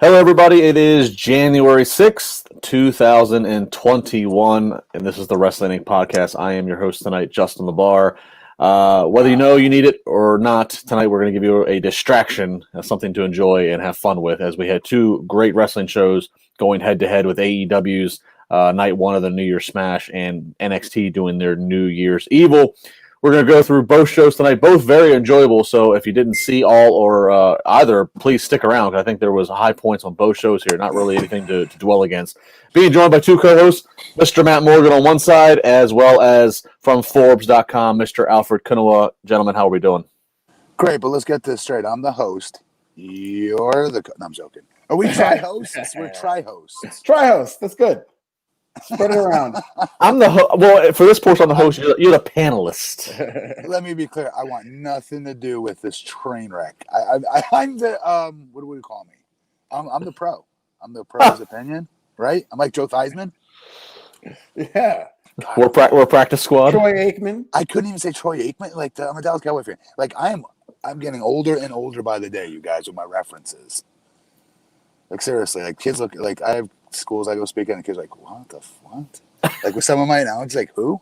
Hello, everybody. It is January 6th, 2021, and this is the Wrestling Inc. podcast. I am your host tonight, Justin LaBar. Whether you know you need it or not, tonight we're going to give you a distraction, something to enjoy and have fun with, as we had two great wrestling shows going head-to-head with AEW's Night 1 of the New Year's Smash and NXT doing their New Year's Evil. We're going to go through both shows tonight, both very enjoyable. So if you didn't see all or either, please stick around, because I think there was high points on both shows here. Not really anything to dwell against. Being joined by two co-hosts, Mr. Matt Morgan on one side, as well as from Forbes.com, Mr. Alfred Konuwa. Gentlemen, how are we doing? Great, but let's get this straight. I'm the host. You're the... No, I'm joking. Are we tri-hosts? We're tri-hosts. Tri-host. That's good. Spread it around. I'm the well, for this portion, I'm the host. You're the panelist. Let me be clear. I want nothing to do with this train wreck. I'm the what do we call me? I'm the pro. I'm the pro's opinion, right? I'm like Joe Theismann. Yeah. God, we're practice squad. Troy Aikman. I couldn't even say Troy Aikman. Like I'm a Dallas Cowboy fan. Like I'm getting older and older by the day, you guys, with my references. Like seriously, like kids look like I have schools I go speak at, and the kids are like, what? Like with some of my analogies, like who?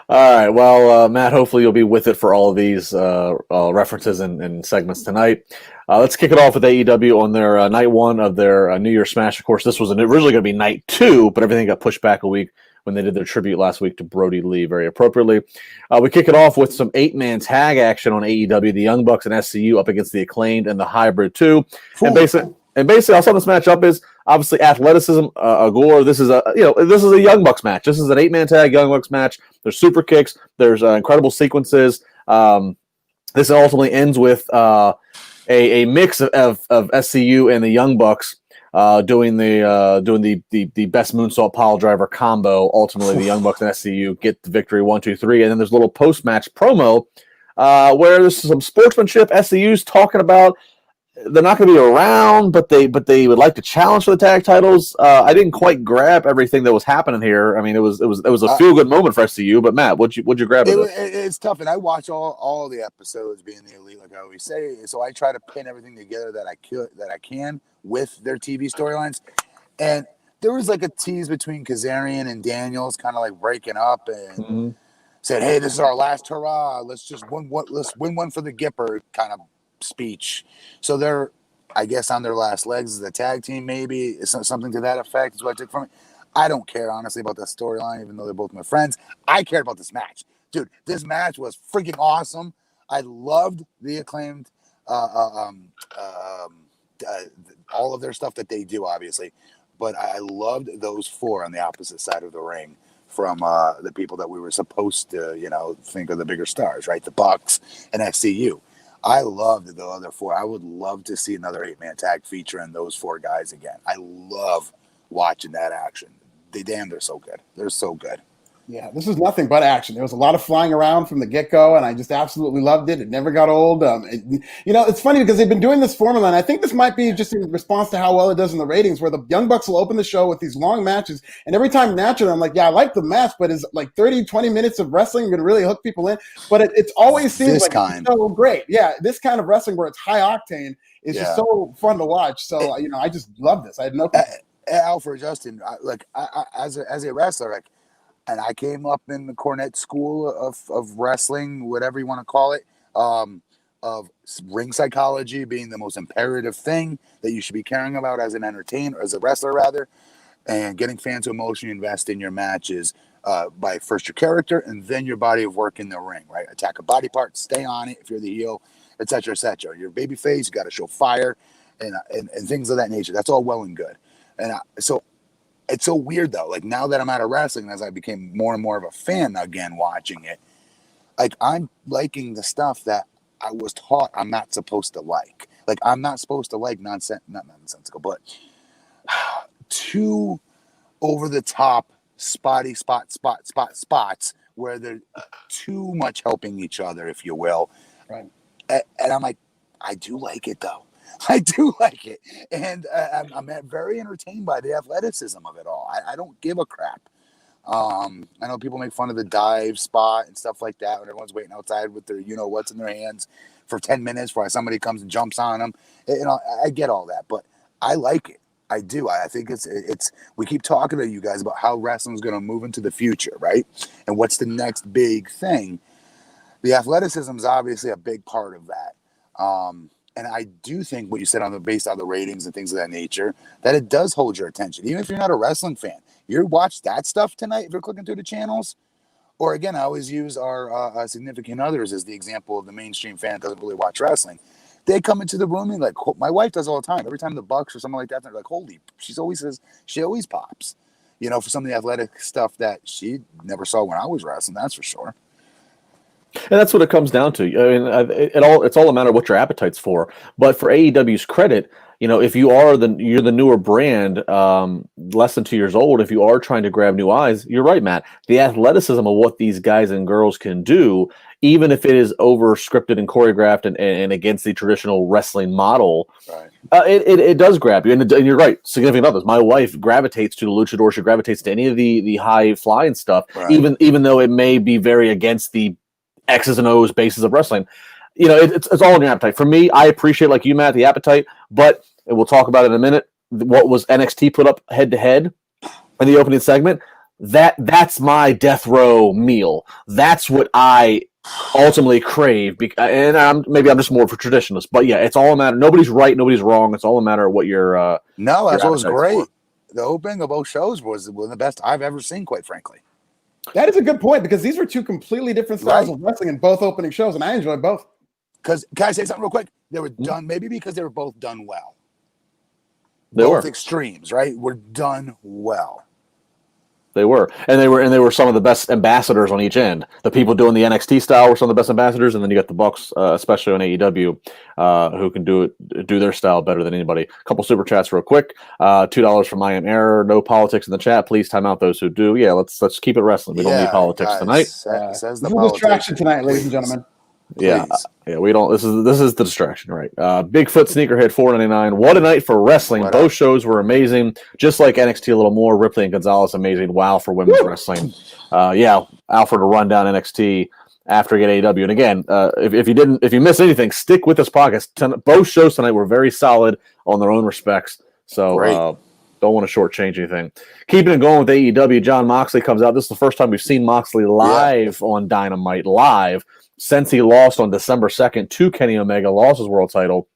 All right. Well, Matt, hopefully you'll be with it for all of these references and segments tonight. Let's kick it off with AEW on their night 1 of their New Year's Smash. Of course, this was originally going to be night 2, but everything got pushed back a week when they did their tribute last week to Brody Lee, very appropriately. We kick it off with some 8-man tag action on AEW, the Young Bucks and SCU up against the Acclaimed and the Hybrid 2. And basically, I'll sum this match up is obviously athleticism, gore. This is a Young Bucks match. This is an 8-man tag Young Bucks match. There's super kicks. There's incredible sequences. This ultimately ends with a mix of SCU and the Young Bucks doing the best moonsault pile driver combo. Ultimately, the Young Bucks and SCU get the victory 1, 2, 3, and then there's a little post match promo where there's some sportsmanship. SCU's talking about they're not going to be around, but they would like to challenge for the tag titles. I didn't quite grab everything that was happening here. I mean, it was a feel good moment for SCU. But Matt, what'd you grab? It's tough, and I watch all the episodes being the elite, like I always say. So I try to pin everything together that I can with their TV storylines. And there was like a tease between Kazarian and Daniels, kind of like breaking up, and said, "Hey, this is our last hurrah. Let's just win one for the Gipper," kind of speech. So they're, I guess, on their last legs as a tag team, maybe. It's something to that effect is what I took from it. I don't care, honestly, about that storyline, even though they're both my friends. I cared about this match. Dude, this match was freaking awesome. I loved the Acclaimed, all of their stuff that they do, obviously. But I loved those 4 on the opposite side of the ring from the people that we were supposed to, think of the bigger stars, right? The Bucks and SCU. I loved the other 4. I would love to see another 8-man tag featuring those 4 guys again. I love watching that action. They're so good. They're so good. Yeah, this was nothing but action. There was a lot of flying around from the get-go, and I just absolutely loved it. It never got old. It's funny because they've been doing this formula, and I think this might be just in response to how well it does in the ratings, where the Young Bucks will open the show with these long matches, and every time naturally, I'm like, yeah, I like the match, but is like 30, 20 minutes of wrestling going to really hook people in? But it always seems like it's so great. Yeah, this kind of wrestling where it's high octane is just so fun to watch. So, I just love this. I had no Alfred, Justin, as a wrestler, and I came up in the Cornette school of wrestling, whatever you want to call it, of ring psychology being the most imperative thing that you should be caring about as an entertainer, as a wrestler rather, and getting fans to emotionally invest in your matches by first your character and then your body of work in the ring, right? Attack a body part, stay on it if you're the heel, etc., etc. You're baby face, you got to show fire and things of that nature. That's all well and good. And so it's so weird, though. Like, now that I'm out of wrestling, as I became more and more of a fan again watching it, like, I'm liking the stuff that I was taught I'm not supposed to like. Like, I'm not supposed to like not nonsensical, but too over-the-top spotty spots where they're too much helping each other, if you will. Right. And I'm like, I do like it, though. I do like it. And I'm very entertained by the athleticism of it all. I don't give a crap. I know people make fun of the dive spot and stuff like that when everyone's waiting outside with their what's in their hands for 10 minutes before somebody comes and jumps on them. I get all that, but I like it. I do. I think it's. We keep talking to you guys about how wrestling is going to move into the future, right? And what's the next big thing? The athleticism is obviously a big part of that. And I do think what you said based on the ratings and things of that nature, that it does hold your attention. Even if you're not a wrestling fan, you watch that stuff tonight if you're clicking through the channels. Or again, I always use our significant others as the example of the mainstream fan that doesn't really watch wrestling. They come into the room and my wife does all the time. Every time the Bucks or something like that, they're like, holy, she always pops. For some of the athletic stuff that she never saw when I was wrestling, that's for sure. And that's what it comes down to. I mean, it's all a matter of what your appetite's for. But for AEW's credit, if you're the newer brand, less than 2 years old, if you are trying to grab new eyes, you're right, Matt. The athleticism of what these guys and girls can do, even if it is over scripted and choreographed and against the traditional wrestling model, right. It does grab you. And you're right, significant others. My wife gravitates to the luchador. She gravitates to any of the high flying stuff, right. even though it may be very against the X's and O's basis of wrestling. It's all in your appetite. For me, I appreciate, like you, Matt, the appetite, but and we'll talk about it in a minute. What was NXT put up head to head in the opening segment? That's my death row meal. That's what I ultimately crave. And maybe I'm just more of a traditionalist, but yeah, it's all a matter. Nobody's right, nobody's wrong. It's all a matter of what your no. That's what was great. For. The opening of both shows was one of the best I've ever seen, quite frankly. That is a good point because these were two completely different styles of wrestling in both opening shows, and I enjoyed both. Because can I say something real quick? They were done maybe because they were both done well. They both were extremes, right? Were done well. They were, and they were some of the best ambassadors on each end. The people doing the NXT style were some of the best ambassadors, and then you got the Bucks, especially on AEW, who can do their style better than anybody. A couple super chats real quick. $2 from I Am Error. No politics in the chat. Please time out those who do. Yeah, let's keep it wrestling. We don't need politics tonight. Says the distraction tonight, ladies and gentlemen. Yeah, we don't. This is the distraction, right? Bigfoot Sneakerhead $4.99. What a night for wrestling! Both shows were amazing, just like NXT a little more. Ripley and Gonzalez amazing. Wow for women's wrestling. Alfred will run down NXT after we get AEW. And again, if you missed anything, stick with this podcast. Both shows tonight were very solid on their own respects. So don't want to shortchange anything. Keeping it going with AEW, John Moxley comes out. This is the first time we've seen Moxley live on Dynamite live. Since he lost on December 2nd to Kenny Omega, lost his world title.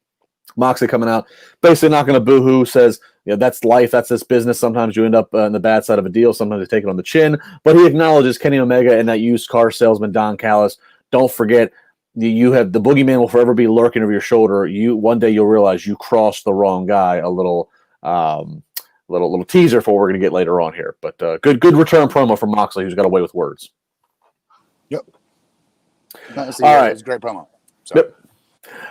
Moxley coming out, basically not going to boo-hoo, says, that's life, that's this business. Sometimes you end up in the bad side of a deal. Sometimes you take it on the chin. But he acknowledges Kenny Omega and that used car salesman, Don Callis. Don't forget, you have the boogeyman will forever be lurking over your shoulder. One day you'll realize you crossed the wrong guy. A little teaser for what we're going to get later on here. But good return promo from Moxley, who's got away with words. Yep. All right. It was a great promo. Yep.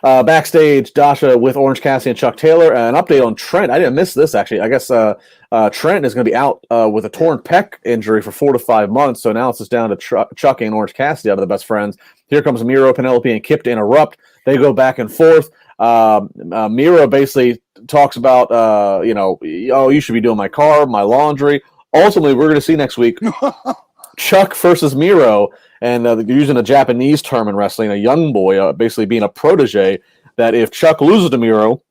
Backstage, Dasha with Orange Cassidy and Chuck Taylor. An update on Trent. I didn't miss this, actually. I guess Trent is going to be out with a torn pec injury for 4 to 5 months. So now it's just down to Chuck and Orange Cassidy out of the best friends. Here comes Miro, Penelope, and Kip to interrupt. They go back and forth. Miro basically talks about, you should be doing my car, my laundry. Ultimately, we're going to see next week Chuck versus Miro. And they're using a Japanese term in wrestling, a young boy, basically being a protege, that if Chuck loses to Miro,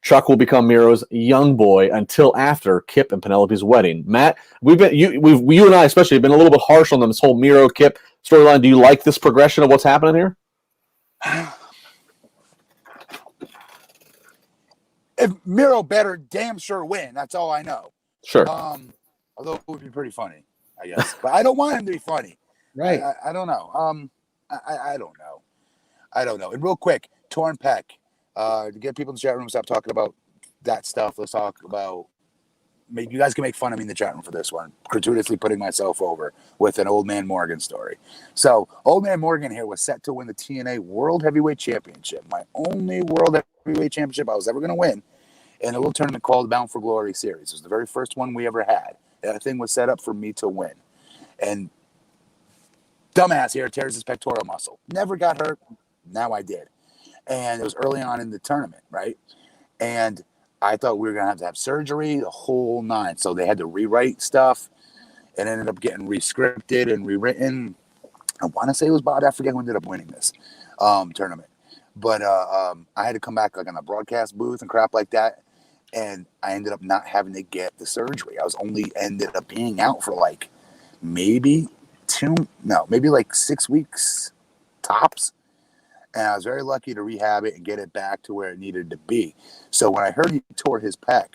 Chuck will become Miro's young boy until after Kip and Penelope's wedding. Matt, you and I especially have been a little bit harsh on them, this whole Miro Kip storyline. Do you like this progression of what's happening here? If Miro better damn sure win, that's all I know. Sure. Although it would be pretty funny, I guess. But I don't want him to be funny. Right. I don't know. I don't know. I don't know. And real quick, torn pec. To get people in the chat room to stop talking about that stuff, let's talk about. Maybe you guys can make fun of me in the chat room for this one. Gratuitously putting myself over with an Old Man Morgan story. So, Old Man Morgan here was set to win the TNA World Heavyweight Championship. My only World Heavyweight Championship I was ever going to win in a little tournament called Bound for Glory Series. It was the very first one we ever had. That thing was set up for me to win. And dumbass here tears his pectoral muscle. Never got hurt. Now I did. And it was early on in the tournament, right? And I thought we were going to have surgery, the whole nine. So they had to rewrite stuff. It ended up getting re-scripted and rewritten. I want to say it was Bob. I forget who ended up winning this tournament. But I had to come back like on a broadcast booth and crap like that. And I ended up not having to get the surgery. I was only ended up being out for like maybe 6 weeks tops. And I was very lucky to rehab it and get it back to where it needed to be. So when I heard he tore his pec,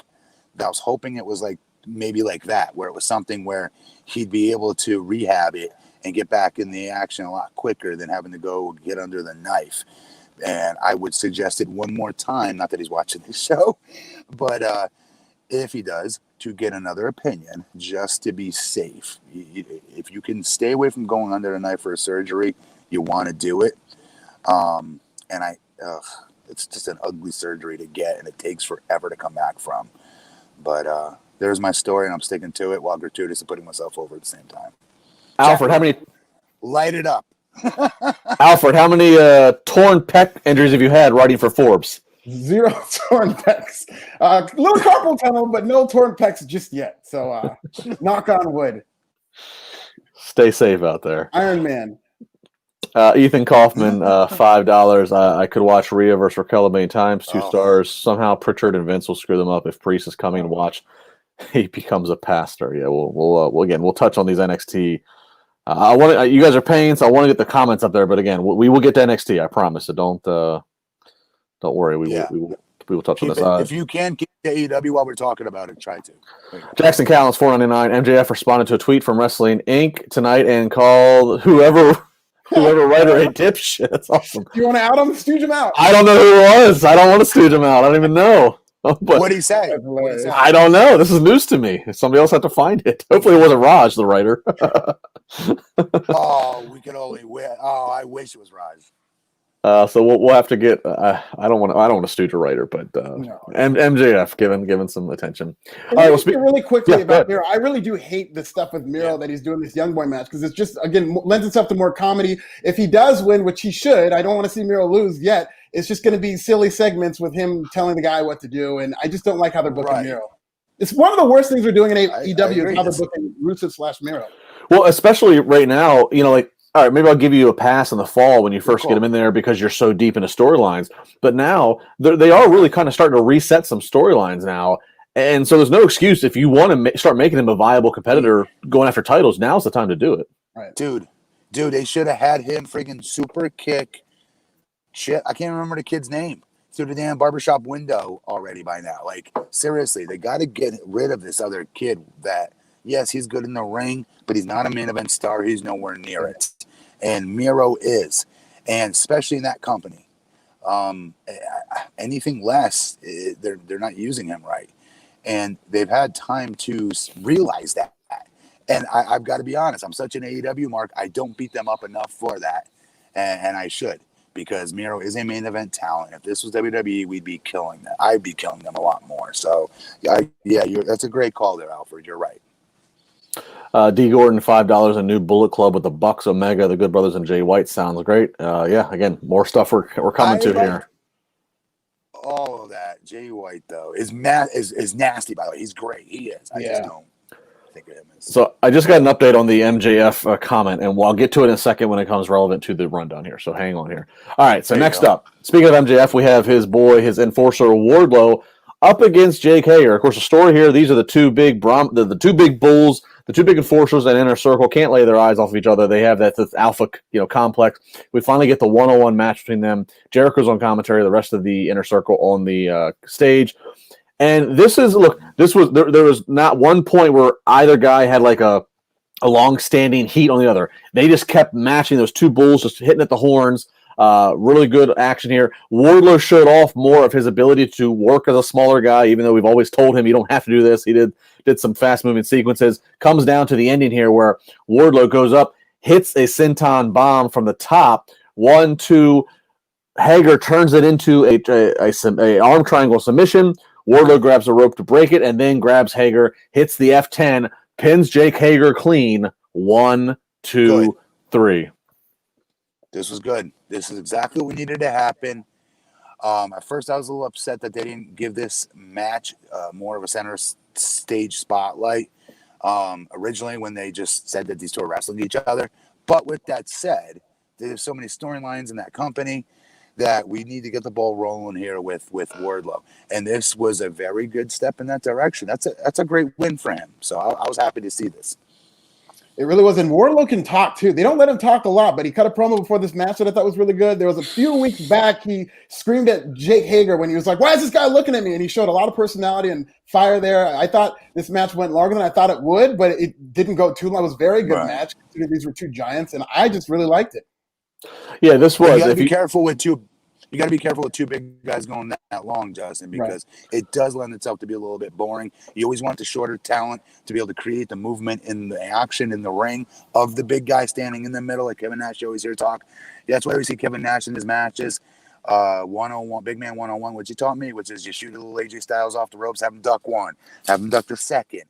I was hoping it was like maybe like that, where it was something where he'd be able to rehab it and get back in the action a lot quicker than having to go get under the knife. And I would suggest it one more time, not that he's watching this show, but if he does, to get another opinion just to be safe. If you can stay away from going under the knife for a surgery, you want to do it. It's just an ugly surgery to get, and it takes forever to come back from. But there's my story, and I'm sticking to it while gratuitously putting myself over at the same time. Alfred, how many? Light it up. Alfred, how many torn pec injuries have you had writing for Forbes? 0 torn pecs. Little carpal tunnel, but no torn pecs just yet. So knock on wood. Stay safe out there. Iron Man. Ethan Kaufman, $5. I could watch Rhea versus Raquel a million times. 2 stars. Somehow Pritchard and Vince will screw them up if Priest is coming to watch. He becomes a pastor. Yeah, we'll touch on these NXT. You guys are paying, so I want to get the comments up there. But again, we will get to NXT. I promise. So don't worry. We will touch on this. If you can keep the AEW while we're talking about it, try to. Jackson Callens, $4.99. MJF responded to a tweet from Wrestling Inc. tonight and called whoever writer a dipshit. That's awesome. You want to out him? Stooge him out. I don't know who it was. I don't want to stooge him out. I don't even know. But What'd he say? I don't know. This is news to me. Somebody else had to find it. Hopefully it wasn't Raj, the writer. We can only win. I wish it was Raj. So we'll have to get. I don't want to stooge a writer, but MJF given some attention. All right, we'll speak really quickly about Miro. I really do hate the stuff with Miro that he's doing this young boy match because it's just again lends itself to more comedy. If he does win, which he should, I don't want to see Miro lose yet. It's just going to be silly segments with him telling the guy what to do, and I just don't like how they're booking Miro. It's one of the worst things they're doing in AEW is how they're booking Rusev / Miro. Well, especially right now, like. All right, maybe I'll give you a pass in the fall when you first get them in there because you're so deep into storylines. But now they are really kind of starting to reset some storylines now. And so there's no excuse if you want to start making them a viable competitor going after titles. Now's the time to do it. Right. Dude, they should have had him freaking super kick. Shit, I can't remember the kid's name. Through the damn barbershop window already by now. Like, seriously, they got to get rid of this other kid that, yes, he's good in the ring, but he's not a main event star. He's nowhere near it. And Miro is. And especially in that company. Anything less, they're not using him right. And they've had time to realize that. And I've got to be honest. I'm such an AEW mark. I don't beat them up enough for that. And I should. Because Miro is a main event talent. If this was WWE, we'd be killing them. I'd be killing them a lot more. So, that's a great call there, Alfred. You're right. D. Gordon, $5. A new Bullet Club with the Bucks, Omega, the Good Brothers, and Jay White sounds great. Again, more stuff we're coming to here. All of that. Jay White though is nasty. By the way, he's great. He is. I just don't think of him as. So I just got an update on the MJF comment, and I'll get to it in a second when it comes relevant to the rundown here. So hang on here. All right. So next up, speaking of MJF, we have his enforcer Wardlow up against Jake Hager. Of course, the story here: these are the two big the two big bulls. The two big enforcers and Inner Circle can't lay their eyes off of each other. They have that alpha, complex. We finally get the one-on-one match between them. Jericho's on commentary. The rest of the Inner Circle on the stage. And there was not one point where either guy had like a long-standing heat on the other. They just kept matching those two bulls, just hitting at the horns. Really good action here. Wardlow showed off more of his ability to work as a smaller guy, even though we've always told him you don't have to do this. He did some fast-moving sequences. Comes down to the ending here where Wardlow goes up, hits a senton bomb from the top. 1, 2. Hager turns it into a arm triangle submission. Wardlow grabs a rope to break it, and then grabs Hager, hits the F10, pins Jake Hager clean. 1, 2, 3. This was good. This is exactly what needed to happen. At first, I was a little upset that they didn't give this match more of a center stage spotlight. originally when they just said that these two are wrestling each other. But with that said, there's so many storylines in that company that we need to get the ball rolling here with Wardlow. And this was a very good step in that direction. That's a great win for him. So I was happy to see this. It really was. And Wardlow can talk too. They don't let him talk a lot, but he cut a promo before this match that I thought was really good. There was a few weeks back, he screamed at Jake Hager when he was like, "Why is this guy looking at me?" And he showed a lot of personality and fire there. I thought this match went longer than I thought it would, but it didn't go too long. It was a very good match considering these were two giants, and I just really liked it. Yeah, this was. You got to be careful with two. You got to be careful with two big guys going that long, Justin, because it does lend itself to be a little bit boring. You always want the shorter talent to be able to create the movement in the action in the ring of the big guy standing in the middle, like Kevin Nash always here talk. That's why we see Kevin Nash in his matches. 101, big man 101, which he taught me, which is you shoot a little AJ Styles off the ropes, have him duck one, have him duck the second.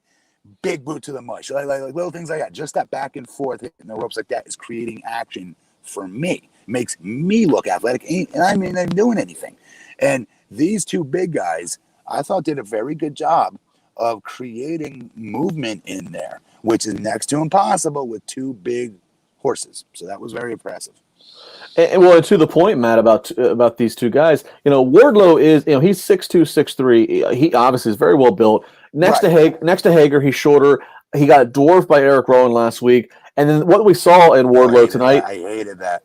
Big boot to the mush, like little things like that. Just that back and forth hitting the ropes like that is creating action for me. Makes me look athletic, and I mean they're doing anything. And these two big guys, I thought, did a very good job of creating movement in there, which is next to impossible with two big horses. So that was very impressive. And well, to the point, Matt, about these two guys, Wardlow is, he's 6'2", 6'3". He obviously is very well built. Next to Hager, he's shorter. He got dwarfed by Eric Rowan last week. And then what we saw in Wardlow tonight, I hated that.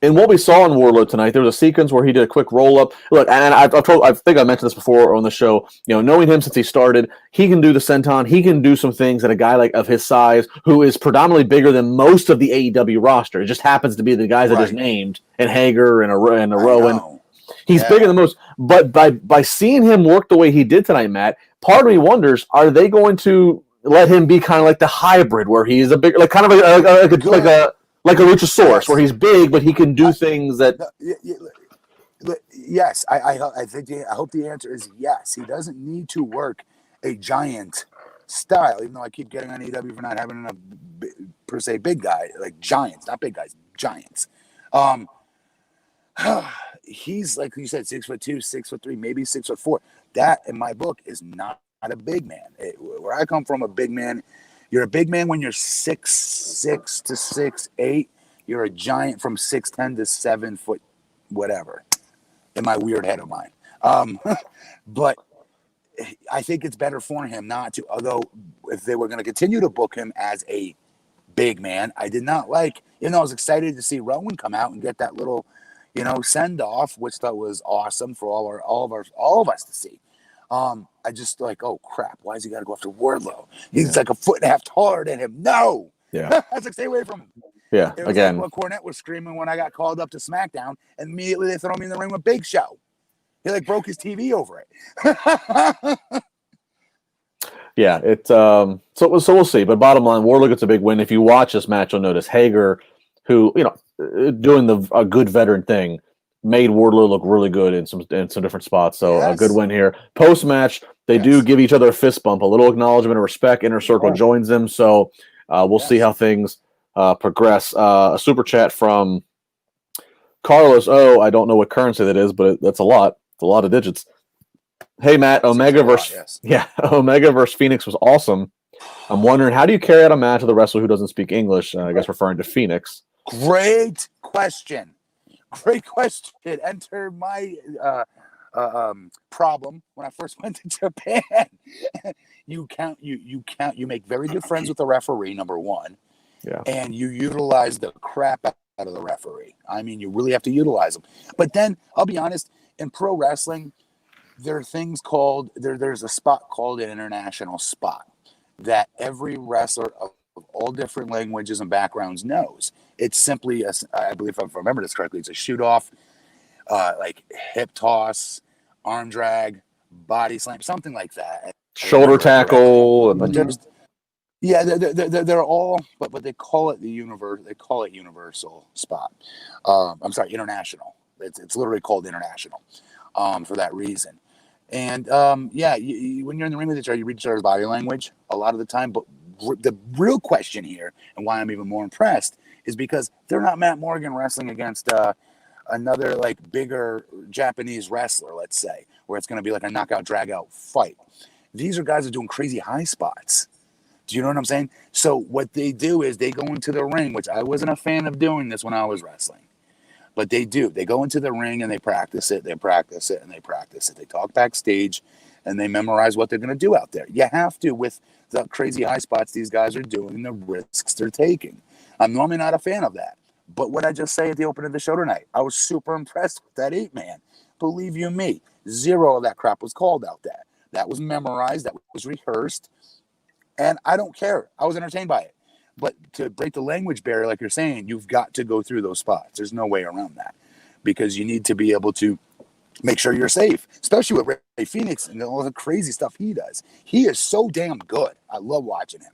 And what we saw in Wardlow tonight, there was a sequence where he did a quick roll up. Look, and I think I mentioned this before on the show. Knowing him since he started, he can do the senton. He can do some things that a guy like of his size, who is predominantly bigger than most of the AEW roster, it just happens to be the guys that is named, and Hager and Rowan. He's bigger than most. But by seeing him work the way he did tonight, Matt, part of me wonders: are they going to let him be kind of like the hybrid, where he is a big, like kind of like a Luchasaurus, where he's big, but he can do things that. Yes, I hope the answer is yes. He doesn't need to work a giant style, even though I keep getting on AEW for not having enough per se big guy, like giants, not big guys, giants. He's like you said, 6'2", 6'3", maybe 6'4". That in my book is not a big man. Where I come from, a big man. You're a big man when you're 6'6" to 6'8". You're a giant from 6'10" to 7 foot, whatever. In my weird head of mine, but I think it's better for him not to. Although, if they were going to continue to book him as a big man, I did not like. I was excited to see Rowan come out and get that little, send off, which that was awesome for all of us to see. I just like, oh crap, why has he got to go after Wardlow? He's like a foot and a half taller than him. No, I was like, stay away from him. Yeah, it was again. Like what Cornette was screaming when I got called up to SmackDown, and immediately they throw me in the ring with Big Show. He broke his TV over it. Yeah, it's so we'll see. But bottom line, Wardlow gets a big win. If you watch this match, you'll notice Hager, who doing a good veteran thing, made Wardlow look really good in some different spots. So a good win here. Post match, they do give each other a fist bump, a little acknowledgement of respect. Inner Circle joins them. So we'll see how things progress. A super chat from Carlos. Oh, I don't know what currency that is, but that's a lot. It's a lot of digits. Hey Matt, Omega versus Phoenix was awesome. I'm wondering, how do you carry out a match with a wrestler who doesn't speak English? I guess referring to Phoenix. Great question. Enter my problem when I first went to Japan. You make very good friends with the referee, number one. Yeah. And you utilize the crap out of the referee. I mean, you really have to utilize them. But then, I'll be honest, in pro wrestling, there are things called, there's a spot called an international spot that every wrestler of all different languages and backgrounds knows. It's simply, I believe, if I remember this correctly, it's a shoot-off, like hip toss, arm drag, body slam, something like that. Shoulder tackle. They're all, but they call it universal spot. I'm sorry, international. It's literally called international, for that reason. And when you're in the ring with each other, you read each other's body language a lot of the time. But the real question here, and why I'm even more impressed, is because they're not Matt Morgan wrestling against another bigger Japanese wrestler, let's say, where it's going to be like a knockout drag out fight. These are guys that are doing crazy high spots. Do you know what I'm saying? So what they do is they go into the ring, which I wasn't a fan of doing this when I was wrestling. But they do. They go into the ring and they practice it. They practice it and they practice it. They talk backstage and they memorize what they're going to do out there. You have to with the crazy high spots these guys are doing, the risks they're taking. I'm normally not a fan of that. But what I just say at the opening of the show tonight, I was super impressed with that 8-man. Believe you me, zero of that crap was called out there. That was memorized. That was rehearsed. And I don't care. I was entertained by it. But to break the language barrier, like you're saying, you've got to go through those spots. There's no way around that because you need to be able to make sure you're safe, especially with Ray Phoenix and all the crazy stuff he does. He is so damn good. I love watching him.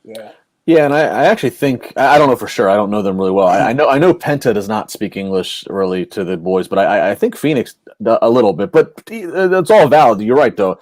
Yeah. Yeah, and I actually think I don't know for sure. I don't know them really well. I know Penta does not speak English really to the boys, but I think Phoenix a little bit. But it's all valid. You're right though.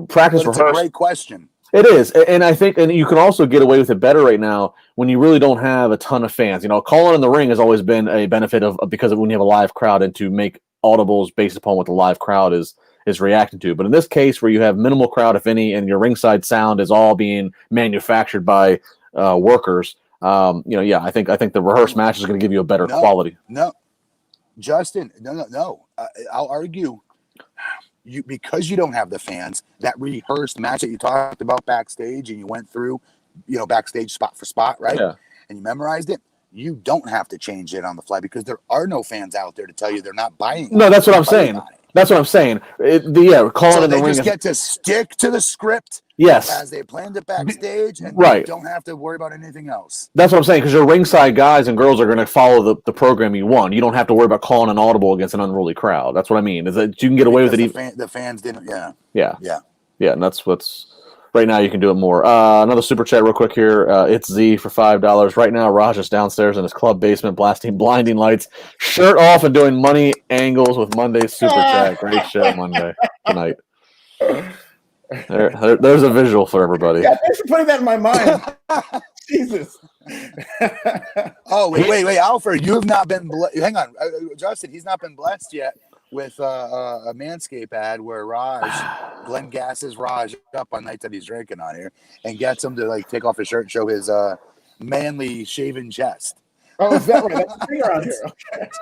Practice It's rehearse. a great question. It is, and I think, and you can also get away with it better right now when you really don't have a ton of fans. You know, calling in the ring has always been a benefit of because of when you have a live crowd and to make audibles based upon what the live crowd is reacting to. But in this case, where you have minimal crowd, if any, and your ringside sound is all being manufactured by workers, I think the rehearsed match is going to give you a better quality. No, Justin, no. I'll argue. Because you don't have the fans, that rehearsed match that you talked about backstage and you went through, backstage spot for spot, right? Yeah. And you memorized it. You don't have to change it on the fly because there are no fans out there to tell you they're not buying. No, that's what I'm saying. That's what I'm saying. Calling in the ring. They just get to stick to the script. Yes. As they planned it backstage, and right. You don't have to worry about anything else. That's what I'm saying, because your ringside guys and girls are going to follow the program you want. You don't have to worry about calling an audible against an unruly crowd. That's what I mean. Is that you can get away with it. The fans didn't. Yeah. And that's what's right now. You can do it more. Another super chat, real quick here. It's Z for $5 right now. Raj is downstairs in his club basement, blasting blinding lights, shirt off, and doing money angles with Monday's super chat. Great show Monday tonight. There's a visual for everybody. Yeah, thanks for putting that in my mind. Jesus. Oh, wait, Alfred, you have not been hang on. Justin, he's not been blessed yet with a Manscaped ad where Glenn gasses Raj up on nights that he's drinking on here and gets him to take off his shirt and show his manly shaven chest. Oh, is that right? That's a thing around here.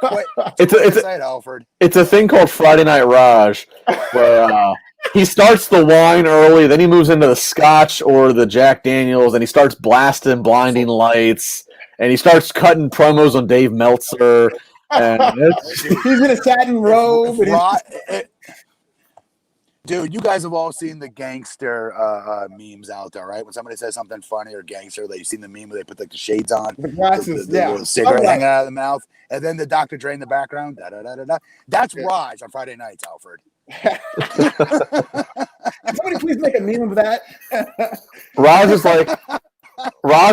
Okay. Alfred. It's a thing called Friday Night Raj, where he starts the wine early, then he moves into the scotch or the Jack Daniels, and he starts blasting blinding lights, and he starts cutting promos on Dave Meltzer. And he's in a satin robe. Dude, you guys have all seen the gangster memes out there, right? When somebody says something funny or gangster, you've seen the meme where they put the shades on, the glasses, the little cigarette hanging out of the mouth, and then the Dr. Dre in the background. That's Raj on Friday nights, Alfred. Somebody please make a meme of that. Raj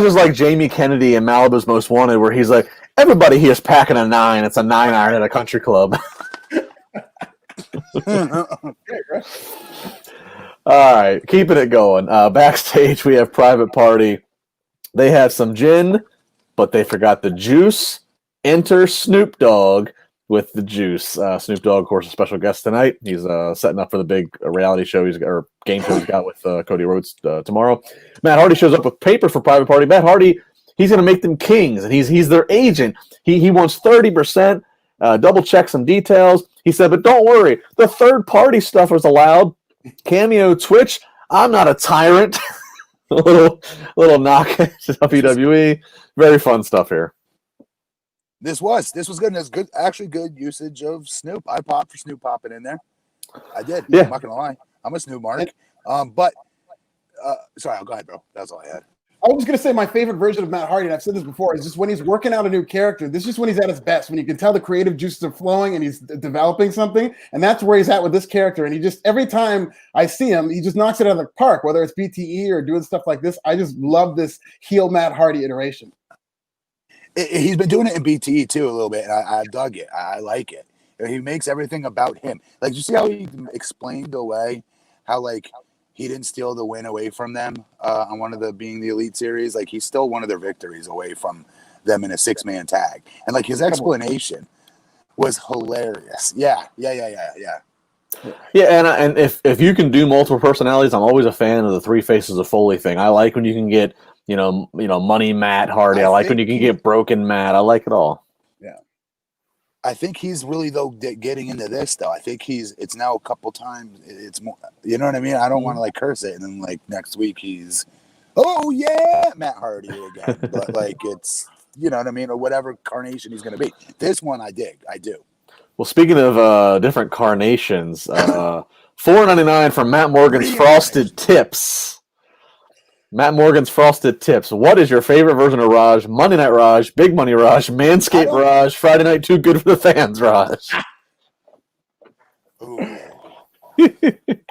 is like Jamie Kennedy in Malibu's Most Wanted, where he's like, everybody here is packing a 9. It's a 9-iron at a country club. All right, keeping it going. Backstage, we have Private Party. They have some gin, but they forgot the juice. Enter Snoop Dogg with the juice. Snoop Dogg, of course, a special guest tonight. He's setting up for the big reality show or game show he's got with Cody Rhodes tomorrow. Matt Hardy shows up with paper for Private Party. Matt Hardy, he's going to make them kings, and he's their agent. He wants 30%. Double check some details. He said, but don't worry, the third-party stuff is allowed. Cameo, Twitch, I'm not a tyrant. a little knock at WWE. Very fun stuff here. This was good. There's good, actually good usage of Snoop. I popped for Snoop popping in there. I did. Yeah. I'm not gonna lie. I'm a Snoop mark. But sorry, I'll go ahead, bro. That's all I had. I was going to say my favorite version of Matt Hardy, and I've said this before, is just when he's working out a new character. This is just when he's at his best, when you can tell the creative juices are flowing and he's developing something. And that's where he's at with this character. And he just, every time I see him, he just knocks it out of the park, whether it's BTE or doing stuff like this. I just love this heel Matt Hardy iteration. He's been doing it in BTE too a little bit, and I dug it. I like it. He makes everything about him. Like, you see how he explained away how, he didn't steal the win away from them on one of the Being the Elite series. He stole one of their victories away from them in a 6-man tag. And his explanation was hilarious. Yeah. Yeah, and if you can do multiple personalities, I'm always a fan of the three faces of Foley thing. I like when you can get Money Matt Hardy. I like when you can get Broken Matt. I like it all. Yeah. I think he's really getting into this though. I think it's now a couple times. It's more, you know what I mean. I don't want to like curse it, and then like next week he's, oh yeah, Matt Hardy again. But like it's, you know what I mean, or whatever carnation he's going to be. This one I dig. I do. Well, speaking of different carnations, $4.99 from Matt Morgan's Frosted Tips. Matt Morgan's Frosted Tips. What is your favorite version of Raj? Monday Night Raj, Big Money Raj, Manscaped Raj, Friday Night Too Good for the Fans Raj.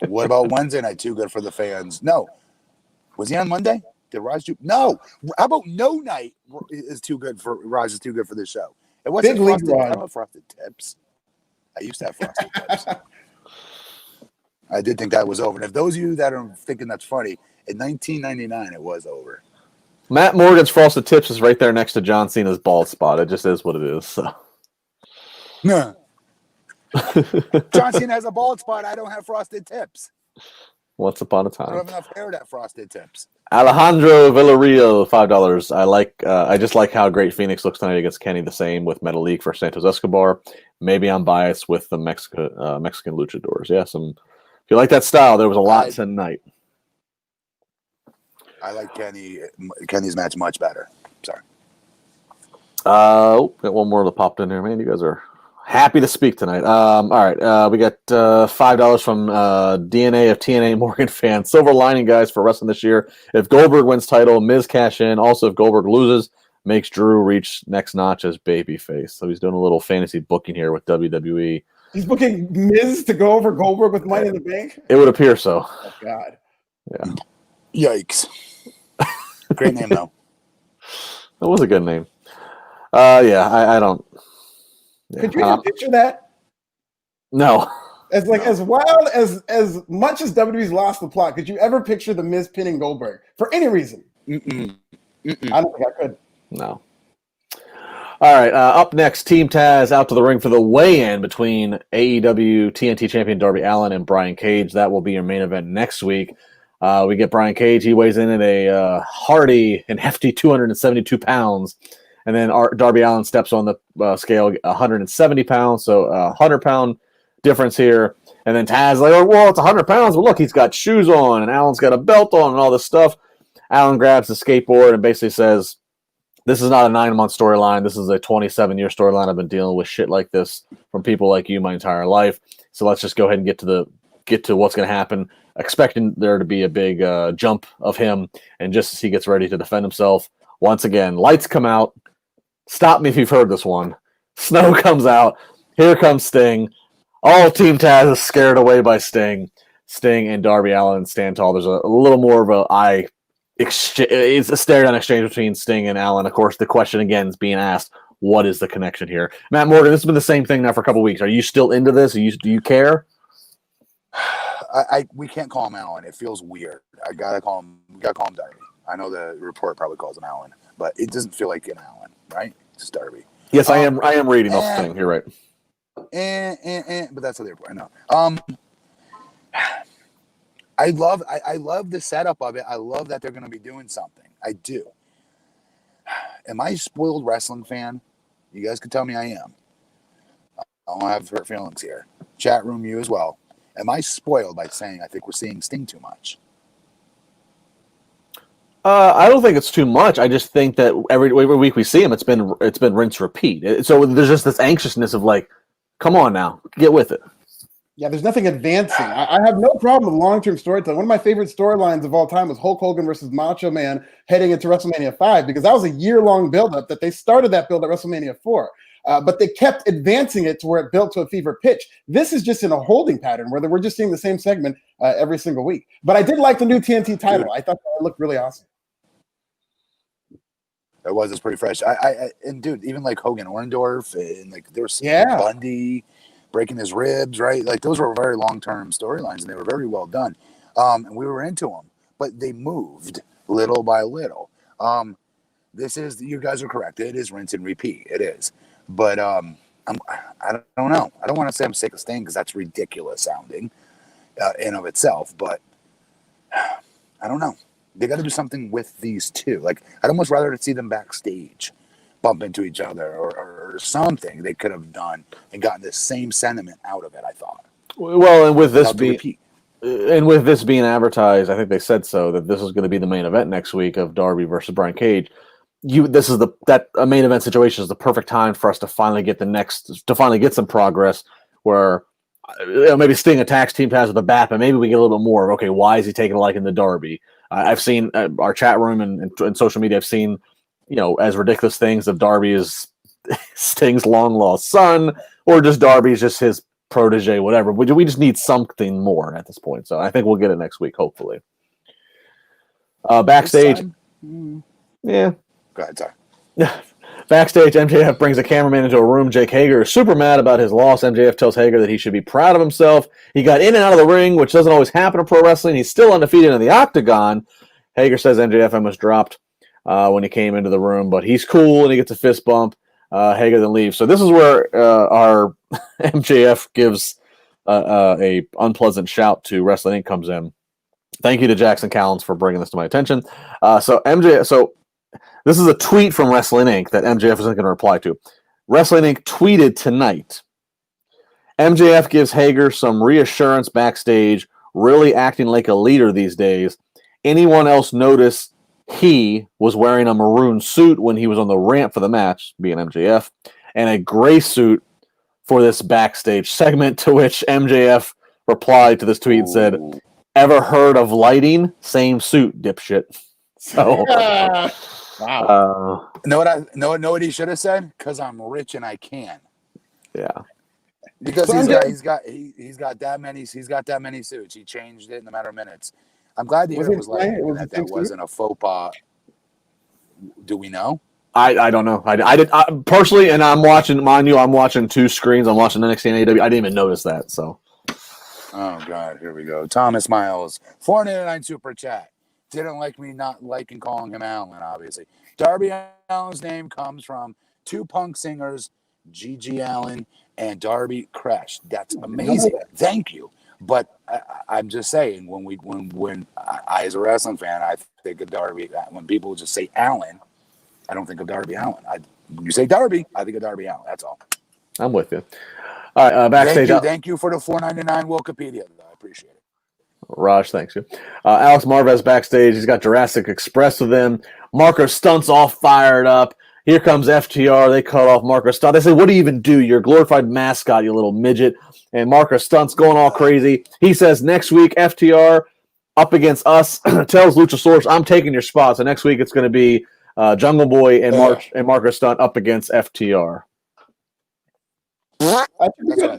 What about Wednesday Night Too Good for the Fans? No. Was he on Monday? Did Raj do? No. How about No Night is too good for Raj is too good for this show? It wasn't Frosted Tips. I used to have Frosted Tips. I did think that was over. And if those of you that are thinking that's funny, in 1999, it was over. Matt Morgan's Frosted Tips is right there next to John Cena's bald spot. It just is what it is. So. John Cena has a bald spot. I don't have Frosted Tips. Once upon a time. I don't have enough hair to have Frosted Tips. Alejandro Villarreal, $5. I just like how great Phoenix looks tonight against Kenny. The same with Metalik for Santos Escobar. Maybe I'm biased with the Mexican luchadors. Yes, if you like that style, there was a lot tonight. I like Kenny's match much better. Sorry. Got one more that popped in here, man. You guys are happy to speak tonight. All right. We got $5 from DNA of TNA Morgan fan. Silver lining, guys, for wrestling this year. If Goldberg wins title, Miz cash in. Also, if Goldberg loses, makes Drew reach next notch as babyface. So he's doing a little fantasy booking here with WWE. He's booking Miz to go over Goldberg with Money in the Bank? It would appear so. Oh, God. Yeah. Yikes. Great name, though. That was a good name. I don't. Yeah. Could you even picture that? No. As wild as much as WWE's lost the plot, could you ever picture the Miz pinning Goldberg for any reason? I don't think I could. No. All right. Up next, Team Taz out to the ring for the weigh-in between AEW TNT champion Darby Allin and Brian Cage. That will be your main event next week. We get Brian Cage. He weighs in at a hearty and hefty 272 pounds. And then Darby Allin steps on the scale 170 pounds. So a 100-pound difference here. And then Taz like, well, it's 100 pounds. But look, he's got shoes on and Allen's got a belt on and all this stuff. Allen grabs the skateboard and basically says, this is not a 9-month storyline. This is a 27-year storyline. I've been dealing with shit like this from people like you my entire life. So let's just go ahead and get to what's going to happen, expecting there to be a big jump of him. And just as he gets ready to defend himself, once again, lights come out. Stop me if you've heard this one. Snow comes out. Here comes Sting. All Team Taz is scared away by Sting. Sting and Darby Allin stand tall. There's a little more of it's a stare-down exchange between Sting and Allin. Of course, the question again is being asked, what is the connection here? Matt Morgan, this has been the same thing now for a couple of weeks. Are you still into this? Do you care? We can't call him Allin. It feels weird. We gotta call him Darby. I know the report probably calls him Allin, but it doesn't feel like an Allin, right? It's just Darby. Yes, I am reading off the thing. You're right. But that's the other point. I know. I love the setup of it. I love that they're going to be doing something. I do. Am I a spoiled wrestling fan? You guys can tell me I am. I don't have hurt feelings here. Chat room, you as well. Am I spoiled by saying I think we're seeing Sting too much? I don't think it's too much. I just think that every week we see him, it's been rinse repeat. So there's just this anxiousness of like, come on now, get with it. Yeah, there's nothing advancing. I have no problem with long-term storytelling. One of my favorite storylines of all time was Hulk Hogan versus Macho Man heading into WrestleMania 5, because that was a year-long build-up that they started that build at WrestleMania 4. But they kept advancing it to where it built to a fever pitch. This is just in a holding pattern where we're just seeing the same segment every single week. But I did like the new TNT title. I thought that looked really awesome. It was. It's pretty fresh. And dude, even like Hogan Orndorff and like there was Bundy breaking his ribs, right? Like those were very long-term storylines and they were very well done. And we were into them, but they moved little by little. You guys are correct. It is rinse and repeat. It is. But I don't know. I don't want to say I'm sick of Sting because that's ridiculous sounding in of itself, but I don't know. They got to do something with these two. Like, I'd almost rather see them backstage bump into each other or something they could have done and gotten the same sentiment out of it, I thought. Well, and with this being advertised, I think they said so that this is going to be the main event next week of Darby versus Brian Cage. This is a main event situation is the perfect time for us to finally get some progress where maybe Sting attacks Team Taz with a bat, but maybe we get a little bit more. Okay, why is he taking a liking to Darby? I've seen our chat room and social media. I've seen as ridiculous things of Darby is Sting's long lost son, or just Darby's just his protege, whatever. We just need something more at this point. So I think we'll get it next week, hopefully. Backstage, yeah. Go ahead, sorry. Backstage, MJF brings a cameraman into a room. Jake Hager is super mad about his loss. MJF tells Hager that he should be proud of himself. He got in and out of the ring, which doesn't always happen in pro wrestling. He's still undefeated in the octagon. Hager says MJF almost dropped when he came into the room, but he's cool and he gets a fist bump. Hager then leaves. So this is where our MJF gives a unpleasant shout to Wrestling Inc. comes in. Thank you to Jackson Callens for bringing this to my attention. So this is a tweet from Wrestling Inc. that MJF isn't going to reply to. Wrestling Inc. tweeted tonight. MJF gives Hager some reassurance backstage, really acting like a leader these days. Anyone else notice he was wearing a maroon suit when he was on the ramp for the match, being MJF, and a gray suit for this backstage segment, to which MJF replied to this tweet and said, "Ever heard of lighting? Same suit, dipshit." So... Wow. Know what he should have said? Because I'm rich and I can. Yeah. Because he's got that many suits. He changed it in a matter of minutes. I'm glad to hear it was like that wasn't a faux pas. Do we know? I don't know. I did personally, and I'm watching. Mind you, I'm watching two screens. I'm watching NXT and AEW. I didn't even notice that. So. Oh God, here we go. Thomas Miles, $4.99 super chat. Didn't like me not liking calling him Allen, obviously. Darby Allin's name comes from two punk singers, Gigi Allen and Darby Crash. That's amazing. Thank you. But I'm just saying, when I, as a wrestling fan, I think of Darby. When people just say Allen, I don't think of Darby Allin. When you say Darby, I think of Darby Allin. That's all. I'm with you. All right, backstage. Thank you for the $4.99 Wikipedia. I appreciate it. Raj, thanks you. Alex Marvez backstage. He's got Jurassic Express with him. Marco Stunt's all fired up. Here comes FTR. They cut off Marco Stunt. They say, "What do you even do? You're a glorified mascot, you little midget." And Marco Stunt's going all crazy. He says, next week, FTR up against us. Tells Luchasaurus, "I'm taking your spot." So next week, it's going to be Jungle Boy and Marco Stunt up against FTR. I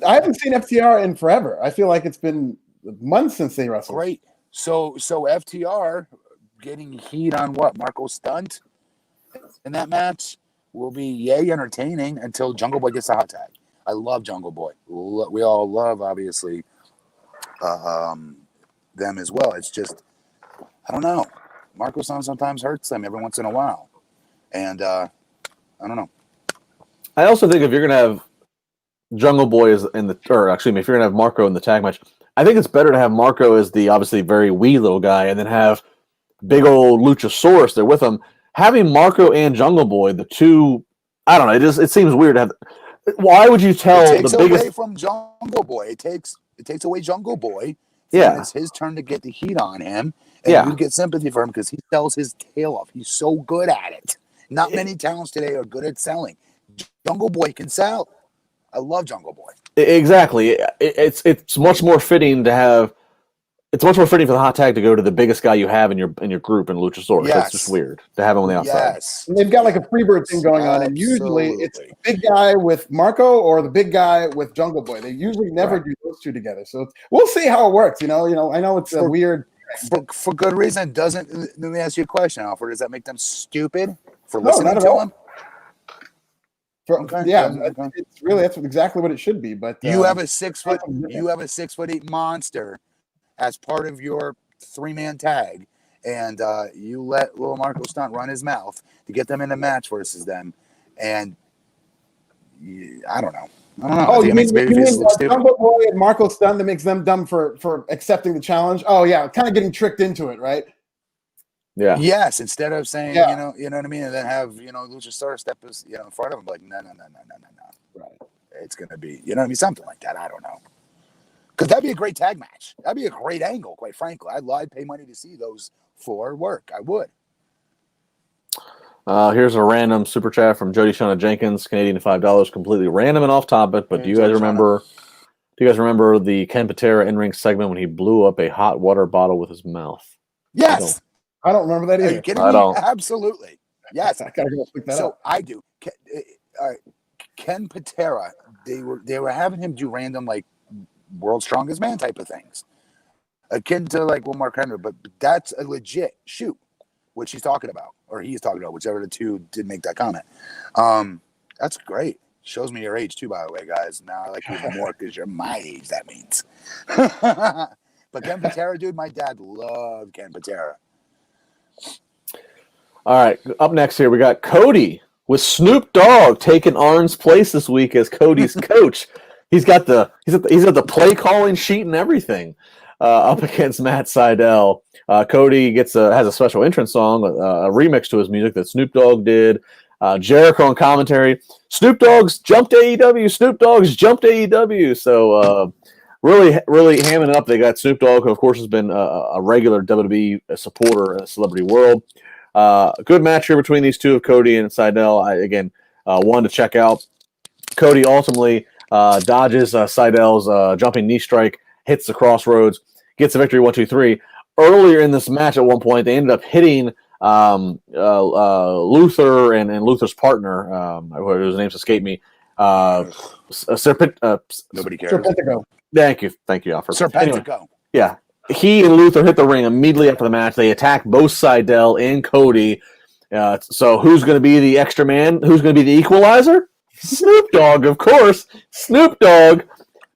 haven't seen FTR in forever. I feel like it's been months since they wrestled. Great. So FTR getting heat on what? Marco Stunt in that match will be yay entertaining until Jungle Boy gets a hot tag. I love Jungle Boy. We all love, obviously, them as well. It's just, I don't know. Marco Stunt sometimes hurts them every once in a while. And I don't know. I also think if you're going to have Jungle Boy if you're going to have Marco in the tag match, I think it's better to have Marco as the obviously very wee little guy and then have big old Luchasaurus there with him. Having Marco and Jungle Boy, the two, I don't know, it seems weird to have. Why would you tell it takes the biggest away from Jungle Boy? It takes away Jungle Boy. Yeah. It's his turn to get the heat on him. And you get sympathy for him because he sells his tail off. He's so good at it. Not many talents today are good at selling. Jungle Boy can sell. I love Jungle Boy. Exactly. It's much more fitting to have. It's much more fitting for the hot tag to go to the biggest guy you have in your group in Luchasaurus. Yes. That's just weird to have him on the outside. Yes. And they've got like a Freebird thing going on, and usually it's the big guy with Marco or the big guy with Jungle Boy. They usually never do those two together. So we'll see how it works. I know it's a weird. For good reason. Let me ask you a question, Alfred. Does that make them stupid for listening to him? It's really that's exactly what it should be. But you have a 6'8" monster as part of your 3-man tag, and you let little Marco Stunt run his mouth to get them in a match versus them, and I don't know. I don't know. I Oh, think you it makes mean babyfaces look stupid. Dumbo Boy and Marco Stunt that makes them dumb for accepting the challenge? Oh yeah, kind of getting tricked into it, right? Yeah. Yes, instead of saying, Yeah. you know what I mean, and then have, Luchasaurus step is, in front of him, like, no. Right. It's gonna be, you know what I mean, something like that. I don't know, because that'd be a great tag match. That'd be a great angle, quite frankly. I'd pay money to see those four work. I would. Here's a random super chat from Jody Shauna Jenkins, Canadian $5, completely random and off topic. But do you guys remember? Do you guys remember the Ken Patera in-ring segment when he blew up a hot water bottle with his mouth? Yes. I don't remember that either. Are you kidding I me? don't. Absolutely. Yes. I gotta go pick that up. I do. Ken Patera, they were having him do random like world's strongest man type of things, akin to like Will Mark Henry, but that's a legit shoot, what she's talking about, or he's talking about, whichever the two did make that comment. That's great. Shows me your age too, by the way, guys. Now I like you even more because you're my age. That means. But Ken Patera, dude, my dad loved Ken Patera. All right, up next here we got Cody with Snoop Dogg taking Arn's place this week as Cody's coach. He's got the play calling sheet and everything up against Matt Sydal. Cody has a special entrance song, a remix to his music that Snoop Dogg did. Jericho on commentary. Snoop Dogg's jumped AEW. Snoop Dogg's jumped AEW. So really hamming it up. They got Snoop Dogg, who of course has been a regular WWE supporter in the celebrity world. Good match here between these two of Cody and Sydal. One to check out. Cody ultimately dodges Sydal's jumping knee strike, hits the crossroads, gets the victory 1-2-3. Earlier in this match, at one point, they ended up hitting Luther and Luther's partner, whose names escape me. Nobody cares. Serpentico. Thank you, Alfred. Serpentico. Anyway, yeah. He and Luther hit the ring immediately after the match. They attack both Sydal and Cody. So who's going to be the extra man? Who's going to be the equalizer? Snoop Dogg, of course. Snoop Dogg.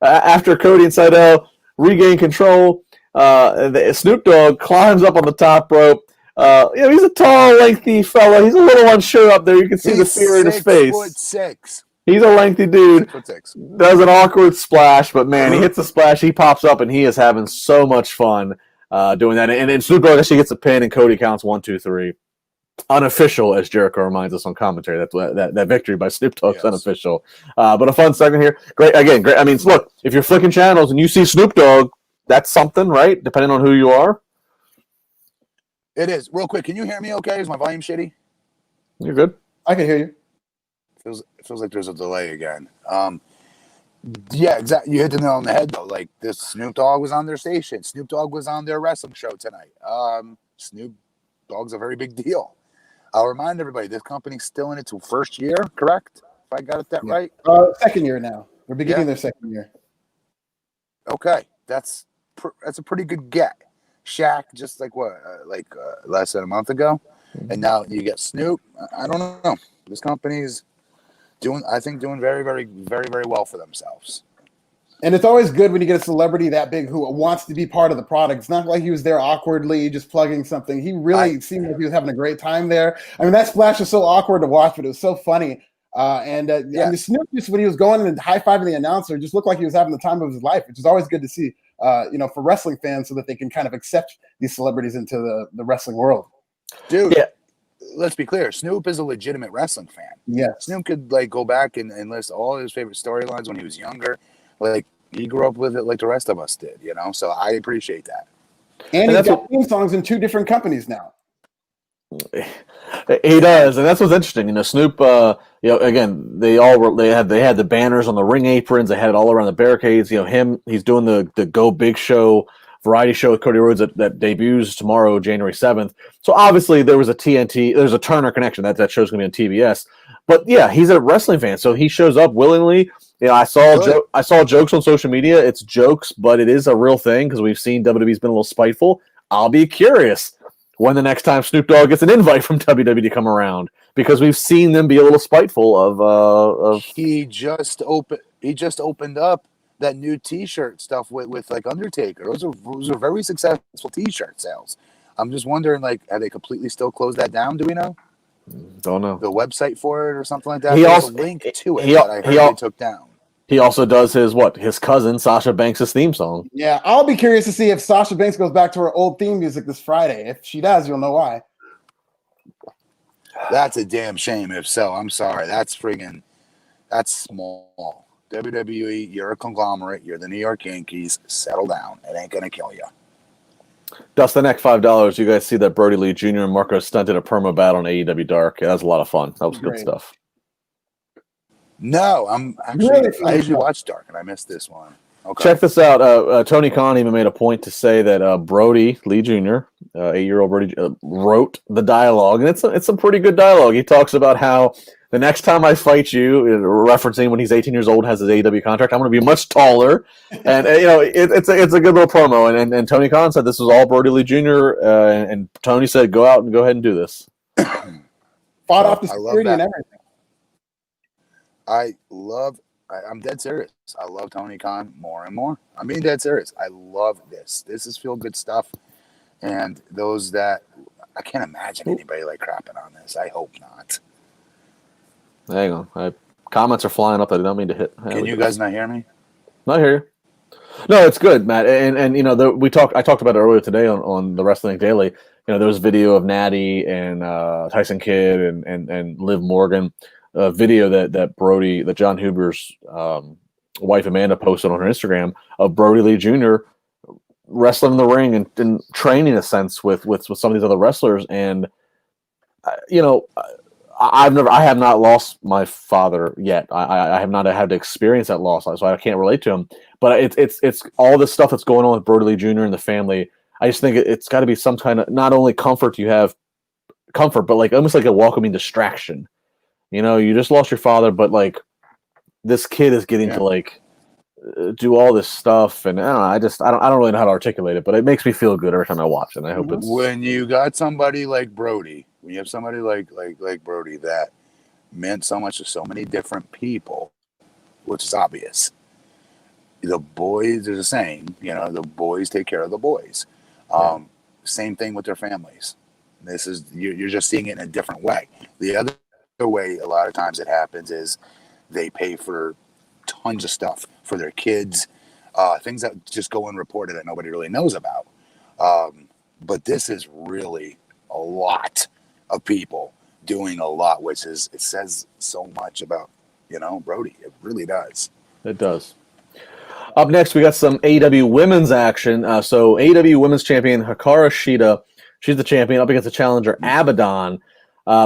After Cody and Sydal regain control, Snoop Dogg climbs up on the top rope. He's a tall, lengthy fella. He's a little unsure up there. You can see the fear in his face. 6'6". He's a lengthy dude. 6'6". Does an awkward splash, but man, he hits the splash. He pops up, and he is having so much fun doing that. And Snoop Dogg actually gets a pin, and Cody counts 1, 2, 3. Unofficial, as Jericho reminds us on commentary. That victory by Snoop Dogg's unofficial. But a fun segment here. Great. I mean, look, if you're flicking channels and you see Snoop Dogg, that's something, right? Depending on who you are. It is. Real quick, can you hear me okay? Is my volume shitty? You're good. I can hear you. Feels like there's a delay again. Yeah, exactly. You hit the nail on the head, though. Like, this Snoop Dogg was on their station. Snoop Dogg was on their wrestling show tonight. Snoop Dogg's a very big deal. I'll remind everybody, this company's still in its first year, correct? If I got it that right? Second year now. We're beginning their second year. Okay. That's a pretty good get. Shaq, just like less than a month ago. And now you get Snoop. I don't know. This company's doing very, very, very, very well for themselves. And it's always good when you get a celebrity that big who wants to be part of the product. It's not like he was there awkwardly just plugging something. He really seemed like he was having a great time there. I mean, that splash was so awkward to watch, but it was so funny. I mean, Snoop, just when he was going and high-fiving the announcer, just looked like he was having the time of his life, which is always good to see, for wrestling fans, so that they can kind of accept these celebrities into the wrestling world. Dude, let's be clear. Snoop is a legitimate wrestling fan. Yeah. Snoop could go back and list all his favorite storylines when he was younger. Like, he grew up with it like the rest of us did, So I appreciate that. And he's got theme songs in 2 different companies now. He does, and that's what's interesting. Snoop. Again, they had the banners on the ring aprons. They had it all around the barricades. He's doing the Go Big Show variety show with Cody Rhodes that debuts tomorrow, January 7th. So obviously there's a Turner connection. That show's gonna be on TBS. But yeah, he's a wrestling fan, so he shows up willingly. I saw jokes on social media. It's jokes, but it is a real thing because we've seen WWE's been a little spiteful. I'll be curious when the next time Snoop Dogg gets an invite from WWE to come around, because we've seen them be a little spiteful of. He just opened up that new T-shirt stuff with like Undertaker. Those are very successful T-shirt sales. I'm just wondering, have they completely still closed that down? Do we know? Don't know the website for it or something like that. He There's also a link to it that I heard they took down. He also does his cousin Sasha Banks' theme song. Yeah, I'll be curious to see if Sasha Banks goes back to her old theme music this Friday. If she does, you'll know why. That's a damn shame. If so, I'm sorry. That's small. WWE, you're a conglomerate. You're the New York Yankees. Settle down. It ain't gonna kill you. Dustin Eck, $5. You guys see that Brody Lee Jr. and Marco Stunt did a promo battle on AEW Dark? Yeah, that was a lot of fun. That was good stuff. No, I'm actually. I usually watch Dark, and I missed this one. Okay. Check this out. Tony Khan even made a point to say that Brody Lee Jr., 8-year-old Brody, wrote the dialogue, and it's some pretty good dialogue. He talks about how the next time I fight you, referencing when he's 18 years old, has his AEW contract, I'm going to be much taller, and it's a good little promo. And Tony Khan said this was all Brody Lee Jr. And Tony said go out and go ahead and do this. Fought off the security and everything. I'm dead serious. I love Tony Khan more and more. I'm being dead serious. I love this. This is feel good stuff. And those that I can't imagine anybody like crapping on this. I hope not. Hang on. Comments are flying up. I did not mean to hit. Can you guys not hear me? Not here. No, it's good, Matt. And I talked about it earlier today on the Wrestling Daily. There was video of Natty and Tyson Kidd and Liv Morgan. A video that John Huber's wife Amanda posted on her Instagram of Brody Lee Jr. wrestling in the ring and training, in a sense, with some of these other wrestlers. And I have not lost my father yet. I have not had to experience that loss, so I can't relate to him. But it's all this stuff that's going on with Brody Lee Jr. and the family. I just think it's got to be some kind of not only comfort, but like almost like a welcoming distraction. You just lost your father, but like this kid is getting to like do all this stuff, and I don't know. I don't really know how to articulate it, but it makes me feel good every time I watch it. And I hope it's when you got somebody like Brody, when you have somebody like Brody that meant so much to so many different people, which is obvious. The boys, there's a saying, the boys take care of the boys. Same thing with their families. This is you're just seeing it in a different way. The other way a lot of times it happens is they pay for tons of stuff for their kids, things that just go unreported that nobody really knows about. But this is really a lot of people doing a lot, which is it says so much about Brody. It really does. It does. Up next, we got some AEW women's action. So AEW Women's Champion Hikaru Shida, she's the champion up against the challenger Abaddon.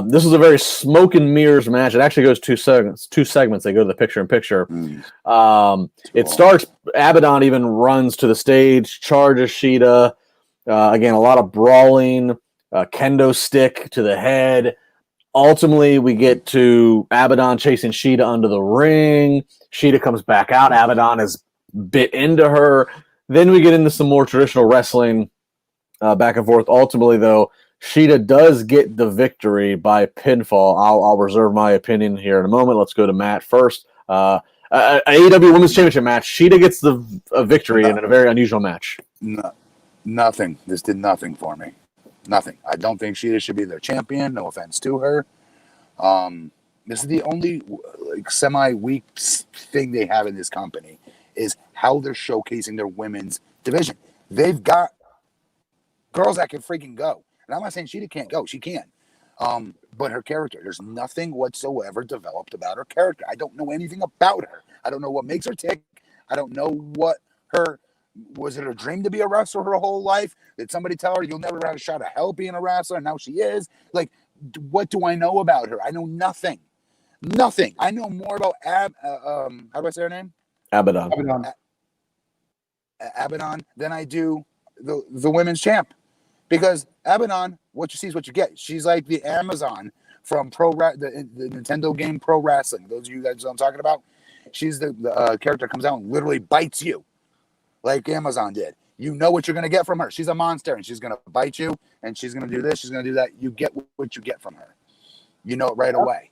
This is a very smoke and mirrors match. It actually goes two segments. They go to the picture-in-picture. It starts, Abaddon even runs to the stage, charges Shida. Again, a lot of brawling, kendo stick to the head. Ultimately, we get to Abaddon chasing Shida under the ring. Shida comes back out. Abaddon is bit into her. Then we get into some more traditional wrestling back and forth. Ultimately, though, Shida does get the victory by pinfall. I'll reserve my opinion here in a moment. Let's go to Matt first. AEW Women's Championship match. Shida gets the victory in a very unusual match. No, nothing. This did nothing for me. Nothing. I don't think Shida should be their champion. No offense to her. This is the only semi-weak thing they have in this company is how they're showcasing their women's division. They've got girls that can freaking go. And I'm not saying Shida can't go. She can. But her character, there's nothing whatsoever developed about her character. I don't know anything about her. I don't know what makes her tick. I don't know what was it her dream to be a wrestler her whole life? Did somebody tell her you'll never have a shot at hell being a wrestler? And now she is. Like, what do I know about her? I know nothing. Nothing. I know more about how do I say her name? Abaddon. Abaddon than I do the women's champ. Because Abaddon, what you see is what you get. She's like the Amazon from the Nintendo game Pro Wrestling. Those of you guys know what I'm talking about. She's the character comes out and literally bites you like Amazon did. You know what you're going to get from her. She's a monster, and she's going to bite you, and she's going to do this, she's going to do that. You get what you get from her. You know it right away.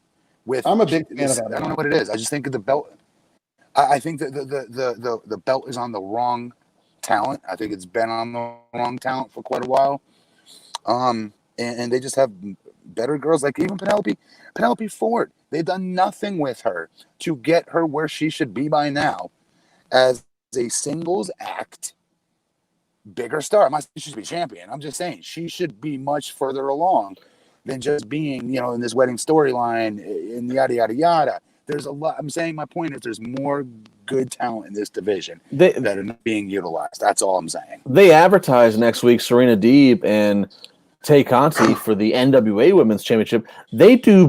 I'm a big fan of that. I don't know what it is. I just think of the belt. I think that the belt is on the wrong talent. I think it's been on the wrong talent for quite a while. And they just have better girls, like even Penelope Ford. They've done nothing with her to get her where she should be by now as a singles act, bigger star. I'm not saying she should be champion. I'm just saying she should be much further along than just being, you know, in this wedding storyline and yada, yada, yada. There's a lot. I'm saying my point is there's more good talent in this division that are not being utilized. That's all I'm saying. They advertise next week Serena Deeb and Tay Conti for the NWA Women's Championship. They do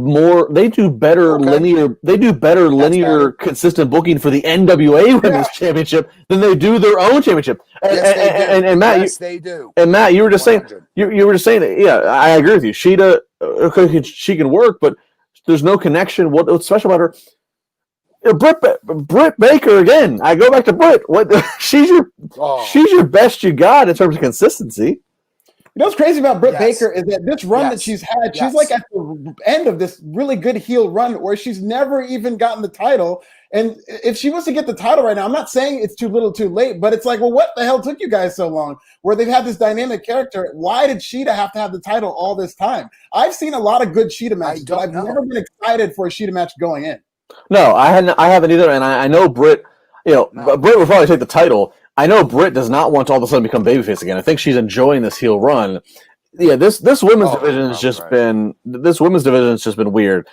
better linear, consistent booking for the NWA Women's Championship than they do their own championship. And Matt, they do. And Matt, you were just 100. saying, you were just saying that. Yeah, I agree with you. Sheeta, she can work, but there's no connection. What's special about her? Britt Baker again. I go back to Britt. She's your best you got in terms of consistency. You know what's crazy about Britt Baker is that this run that she's had, she's like at the end of this really good heel run where she's never even gotten the title. And if she was to get the title right now, I'm not saying it's too little too late, but it's like, well, what the hell took you guys so long? Where they've had this dynamic character. Why did Sheeta have to have the title all this time? I've seen a lot of good Sheeta matches, but I've never been excited for a Sheeta match going in. No, I haven't either. And I know Britt, Britt will probably take the title. I know Britt does not want to all of a sudden become babyface again. I think she's enjoying this heel run. Yeah, this women's division has just been weird.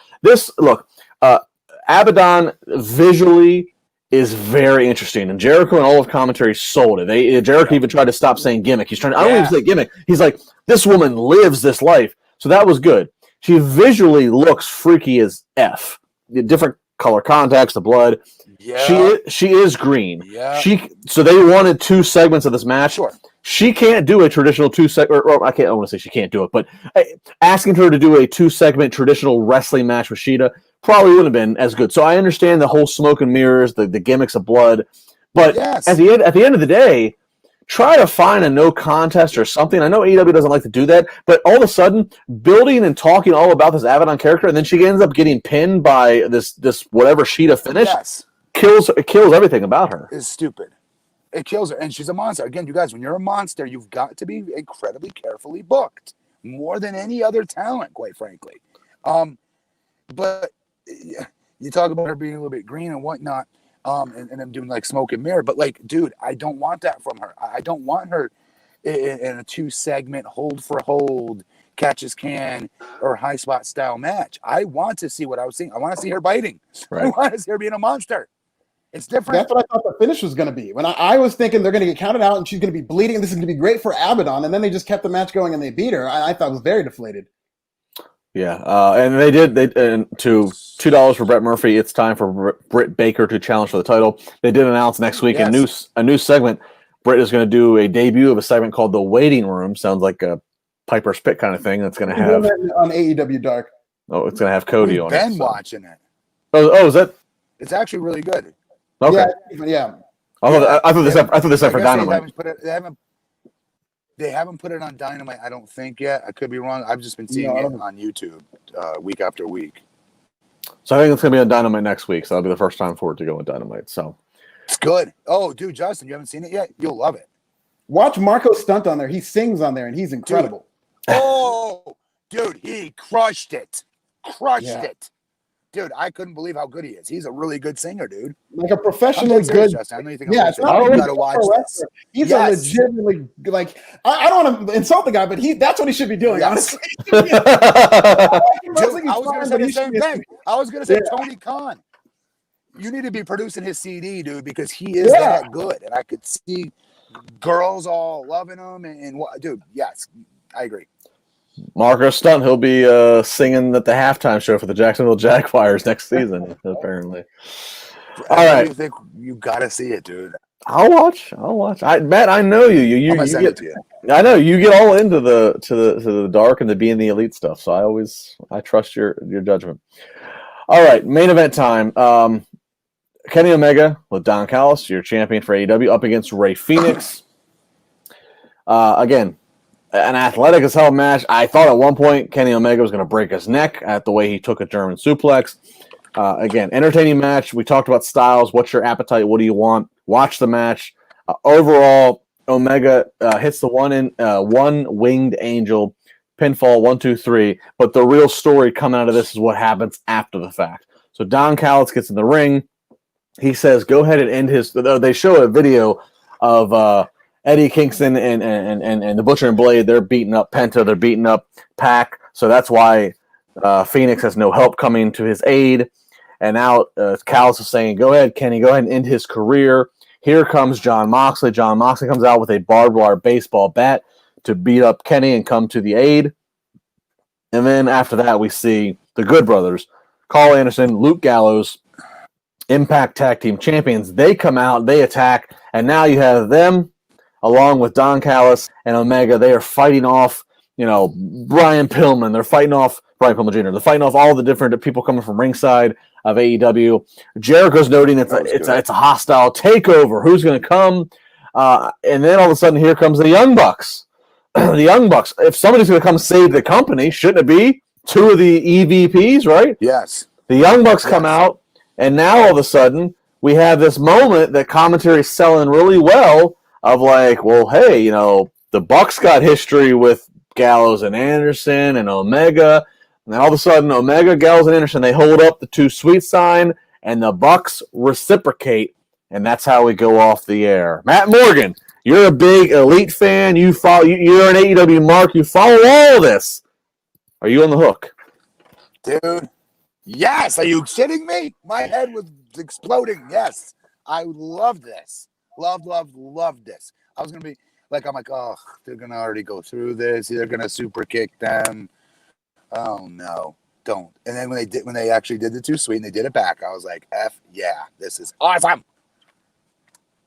Abaddon visually is very interesting, and Jericho and all of commentary sold it. Jericho even tried to stop saying gimmick. He's trying. I don't even say gimmick. He's like, this woman lives this life, so that was good. She visually looks freaky as F. Different color contacts, the blood. Yeah. She is green. Yeah. So they wanted 2 segments of this match. Sure. She can't do a traditional 2-segment. I want to say she can't do it, but asking her to do a 2-segment traditional wrestling match with Sheeta probably wouldn't have been as good. So I understand the whole smoke and mirrors, the gimmicks of blood, but at the end of the day, try to find a no contest or something. I know AEW doesn't like to do that, but all of a sudden, building and talking all about this Abaddon character, and then she ends up getting pinned by this whatever Sheeta finish. Yes. It kills everything about her. It's stupid. It kills her, and she's a monster. Again, you guys, when you're a monster, you've got to be incredibly carefully booked, more than any other talent, quite frankly. But you talk about her being a little bit green and whatnot, and them doing like smoke and mirror. But like, dude, I don't want that from her. I don't want her in a 2-segment hold for hold, catch as can, or high spot style match. I want to see what I was seeing. I want to see her biting. Right. I want to see her being a monster. It's different. That's what I thought the finish was going to be. When I was thinking they're going to get counted out and she's going to be bleeding, this is going to be great for Abaddon, and then they just kept the match going and they beat her. I thought it was very deflated. Yeah, and they did. To $2 for Brett Murphy. It's time for Britt Baker to challenge for the title. They did announce next week a new segment. Britt is going to do a debut of a segment called The Waiting Room. Sounds like a Piper's Pit kind of thing. That's going to have on AEW Dark. Oh, it's going to have Cody on it. Been watching it. Oh, is that? It's actually really good. Okay. Yeah. I thought this for Dynamite. They haven't put it on Dynamite, I don't think yet. I could be wrong. I've just been seeing it on YouTube week after week. So I think it's going to be on Dynamite next week. So that'll be the first time for it to go on Dynamite. So it's good. Oh, dude, Justin, you haven't seen it yet? You'll love it. Watch Marco Stunt on there. He sings on there, and he's incredible. Dude, he crushed it. Crushed it. Dude, I couldn't believe how good he is. He's a really good singer, dude. Like a professionally good. Justin. I know you think it's not you gotta watch this. He's a legitimately I don't want to insult the guy, but that's what he should be doing, honestly. Dude, I was gonna say the same thing. I was gonna say Tony Khan. You need to be producing his CD, dude, because he is that good. And I could see girls all loving him and what dude, yes, I agree. Marco Stunt, he'll be singing at the halftime show for the Jacksonville Jaguars next season, apparently. All right. I think you gotta see it, dude. I'll watch. Matt, I know you. I'm gonna send it to you. I know you get all into the dark and the being the elite stuff. So I trust your judgment. All right, main event time. Kenny Omega with Don Callis, your champion for AEW, up against Rey Fenix. Again, an athletic as hell match. I thought at one point Kenny Omega was going to break his neck at the way he took a German suplex. Again, entertaining match. We talked about styles. What's your appetite? What do you want? Watch the match. Overall, Omega hits the one winged angel pinfall, 1, 2, 3. But the real story coming out of this is what happens after the fact. So Don Callis gets in the ring. He says, "Go ahead and end his." They show a video of Eddie Kingston and the Butcher and Blade. They're beating up Penta. They're beating up Pac. So that's why Phoenix has no help coming to his aid. And now Callis is saying, "Go ahead, Kenny. Go ahead and end his career." Here comes Jon Moxley. Jon Moxley comes out with a barbed wire baseball bat to beat up Kenny and come to the aid. And then after that, we see the Good Brothers, Carl Anderson, Luke Gallows, Impact Tag Team Champions. They come out, they attack, and now you have them along with Don Callis and Omega. They are fighting off, Brian Pillman. They're fighting off Brian Pillman Jr. They're fighting off all the different people coming from ringside of AEW. Jericho's noting it's a hostile takeover. Who's going to come? And then all of a sudden, here comes the Young Bucks. The Young Bucks. If somebody's going to come save the company, shouldn't it be two of the EVPs, right? Yes. The Young Bucks come out, and now all of a sudden, we have this moment that commentary's selling really well of like, well, hey, the Bucks got history with Gallows and Anderson and Omega. And then all of a sudden, Omega, Gallows, and Anderson, they hold up the Too Sweet sign, and the Bucks reciprocate, and that's how we go off the air. Matt Morgan, you're a big Elite fan. You're an AEW mark. You follow all this. Are you on the hook? Dude, yes. Are you kidding me? My head was exploding. Yes. I love this. Love this. I was going to be like, I'm like, oh, they're going to already go through this. They're going to super kick them. Oh no, don't. And then when they actually did the Too Sweet and they did it back, I was like, F yeah, this is awesome.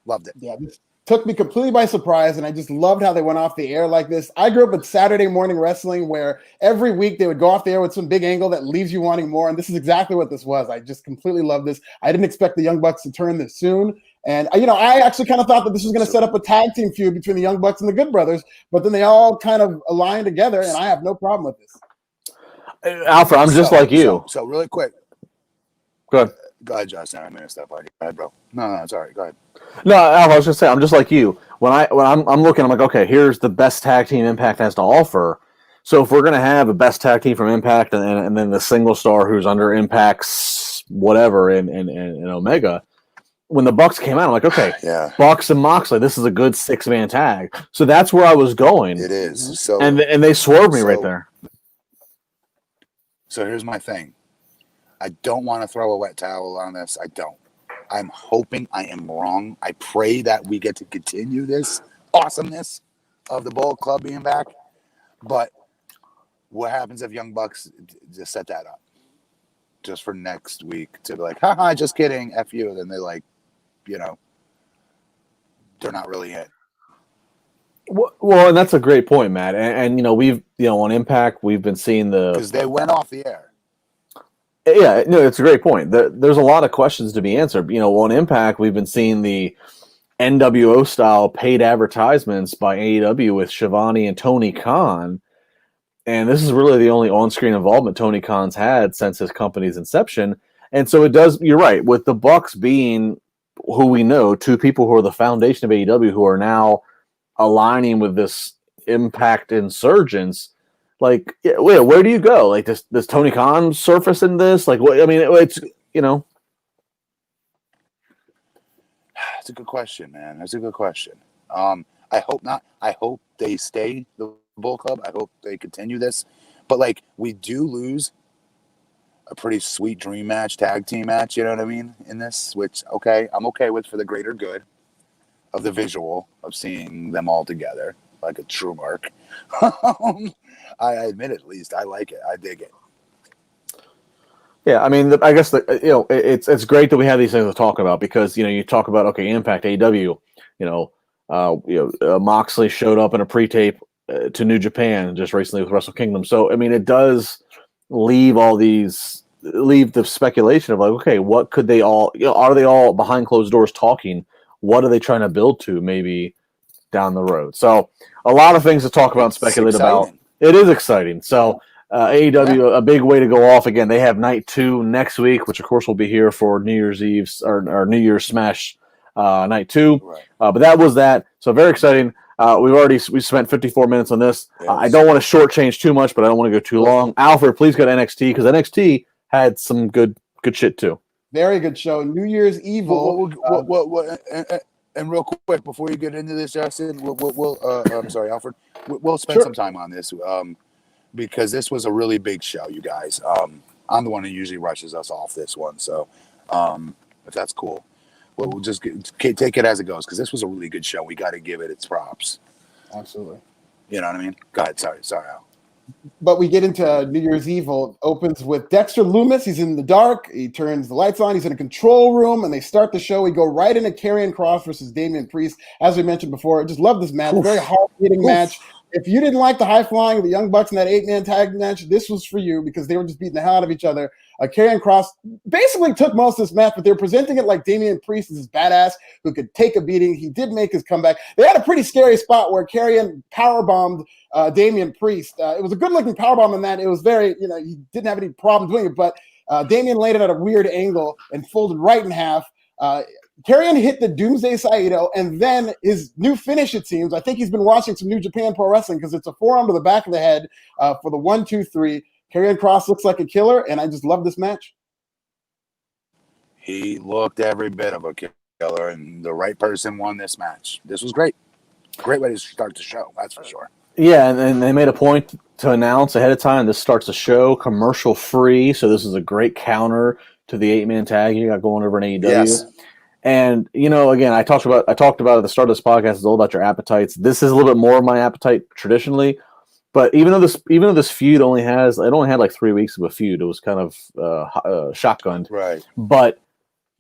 Loved it. Yeah, this took me completely by surprise, and I just loved how they went off the air like this. I grew up with Saturday morning wrestling where every week they would go off the air with some big angle that leaves you wanting more, and this is exactly what this was. I just completely love this. I didn't expect the Young Bucks to turn this soon. And, I actually kind of thought that this was going to set up a tag team feud between the Young Bucks and the Good Brothers, but then they all kind of aligned together, and I have no problem with this. Alfred, I'm just like you. So really quick. Go ahead, Justin. I'm gonna step on you. Go ahead, bro. No, it's all right. Go ahead. No, Alfred, I was just saying, I'm just like you. When I'm looking, I'm like, okay, here's the best tag team Impact has to offer. So if we're gonna have a best tag team from Impact and then the single star who's under Impact's whatever and Omega, when the Bucks came out, I'm like, okay, yeah, Bucks and Moxley, this is a good 6-man tag. So that's where I was going. It is. So and they swerved me right there. So here's my thing. I don't want to throw a wet towel on this. I don't. I'm hoping I am wrong. I pray that we get to continue this awesomeness of the Bullet Club being back. But what happens if Young Bucks just set that up? Just for next week to be like, haha, just kidding, F you. Then they're like, they're not really it. Well, and that's a great point, Matt. And we've on Impact we've been seeing because they went off the air. Yeah, no, it's a great point. There's a lot of questions to be answered. On Impact we've been seeing the NWO style paid advertisements by AEW with Shivani and Tony Khan, and this is really the only on-screen involvement Tony Khan's had since his company's inception. And so it does. You're right, with the Bucks being who we know, two people who are the foundation of AEW who are now aligning with this Impact insurgents, like, where do you go? Like, does Tony Khan surface in this? Like, what? I mean, it's It's a good question, man. That's a good question. I hope not. I hope they stay the Bull Club. I hope they continue this. But like, we do lose a pretty sweet dream match, tag team match. You know what I mean? In this, which I'm okay with for the greater good of the visual of seeing them all together like a true mark. I admit it, at least I like it. I dig it. Yeah, I mean, I guess it's great that we have these things to talk about because you talk about Impact AEW. Moxley showed up in a pre-tape to New Japan just recently with Wrestle Kingdom. So I mean, it does leave the speculation of like, okay, what could they all? Are they all behind closed doors talking? What are they trying to build to maybe down the road? So a lot of things to talk about and speculate about. It is exciting. So AEW, a big way to go off again. They have night 2 next week, which of course will be here for New Year's Eve or New Year's Smash night 2. Right. But that was that. So very exciting. We spent 54 minutes on this. Yes. I don't want to shortchange too much, but I don't want to go too long. Alfred, please go to NXT because NXT had some good shit too. Very good show. New Year's Evil. And real quick before you get into this, Justin, I'm sorry, Alfred. We'll spend some time on this because this was a really big show, you guys. I'm the one who usually rushes us off this one, so if that's cool, we'll just take it as it goes because this was a really good show. We got to give it its props. Absolutely. You know what I mean? Go ahead. Sorry, Al. But we get into New Year's Evil. Opens with Dexter Lumis. He's in the dark. He turns the lights on. He's in a control room, and they start the show. We go right into Karrion Kross versus Damian Priest. As we mentioned before, I just love this match. Very hard-hitting match. If you didn't like the high flying of the Young Bucks in that 8-man tag match, this was for you because they were just beating the hell out of each other. Karrion Kross basically took most of this match, but they're presenting it like Damian Priest is this badass who could take a beating. He did make his comeback. They had a pretty scary spot where Karrion powerbombed Damian Priest. It was a good-looking powerbomb in that. It was very, he didn't have any problem doing it, but Damian laid it at a weird angle and folded right in half. Karrion hit the Doomsday Saito, and then his new finish, it seems. I think he's been watching some New Japan Pro Wrestling because it's a forearm to the back of the head for the 1-2-3. Karrion Kross looks like a killer, and I just love this match. He looked every bit of a killer, and the right person won this match. This was great. Great way to start the show, that's for sure. Yeah, and they made a point to announce ahead of time this starts the show commercial-free, so this is a great counter to the 8-man tag you got going over in AEW. Yes. And, again, I talked about at the start of this podcast, it's all about your appetites. This is a little bit more of my appetite traditionally. But even though this feud only had like 3 weeks of a feud, it was kind of shotgunned. Right. But,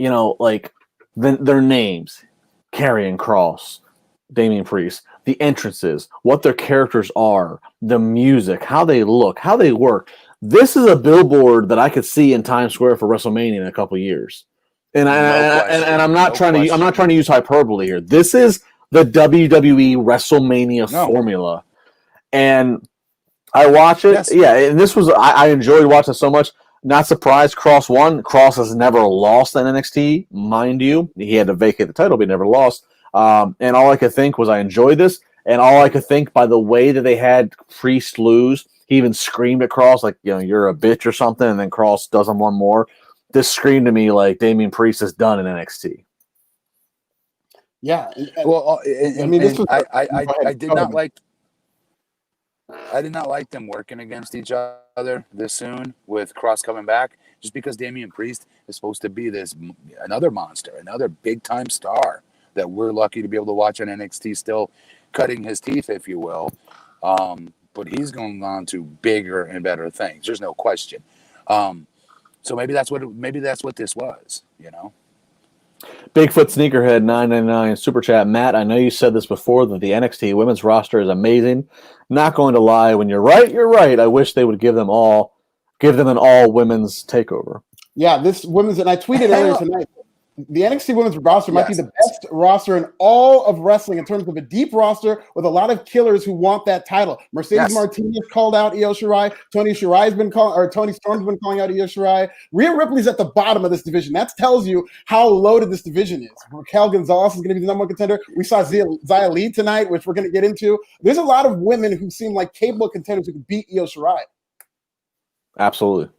their names, Karrion Kross, Damian Priest, the entrances, what their characters are, the music, how they look, how they work. This is a billboard that I could see in Times Square for WrestleMania in a couple of years. And I'm not trying to use hyperbole here. This is the WWE WrestleMania formula. And I watch it. Yes. Yeah, and this was I enjoyed watching it so much. Not surprised Kross won. Kross has never lost in NXT, mind you. He had to vacate the title, but he never lost. And all I could think was I enjoyed this. And all I could think by the way that they had Priest lose, he even screamed at Kross like, you're a bitch or something. And then Kross does him one more. This screamed to me like Damian Priest is done in NXT. Yeah. Well, I did not like them working against each other this soon with Kross coming back, just because Damian Priest is supposed to be another monster, another big time star that we're lucky to be able to watch on NXT, still cutting his teeth, if you will. But he's going on to bigger and better things. There's no question. So maybe that's what this was, Bigfoot Sneakerhead 999 Super Chat. Matt, I know you said this before that the NXT women's roster is amazing. Not going to lie, when you're right, you're right. I wish they would give them an all women's takeover. Yeah, this women's, and I tweeted earlier tonight. The NXT women's roster might be the best roster in all of wrestling in terms of a deep roster with a lot of killers who want that title. Mercedes Martinez called out Io Shirai. Tony Storm's been calling out Io Shirai. Rhea Ripley's at the bottom of this division. That tells you how loaded this division is. Raquel Gonzalez is going to be the number one contender. We saw Zia Li tonight, which we're going to get into. There's a lot of women who seem like capable contenders who can beat Io Shirai. Absolutely.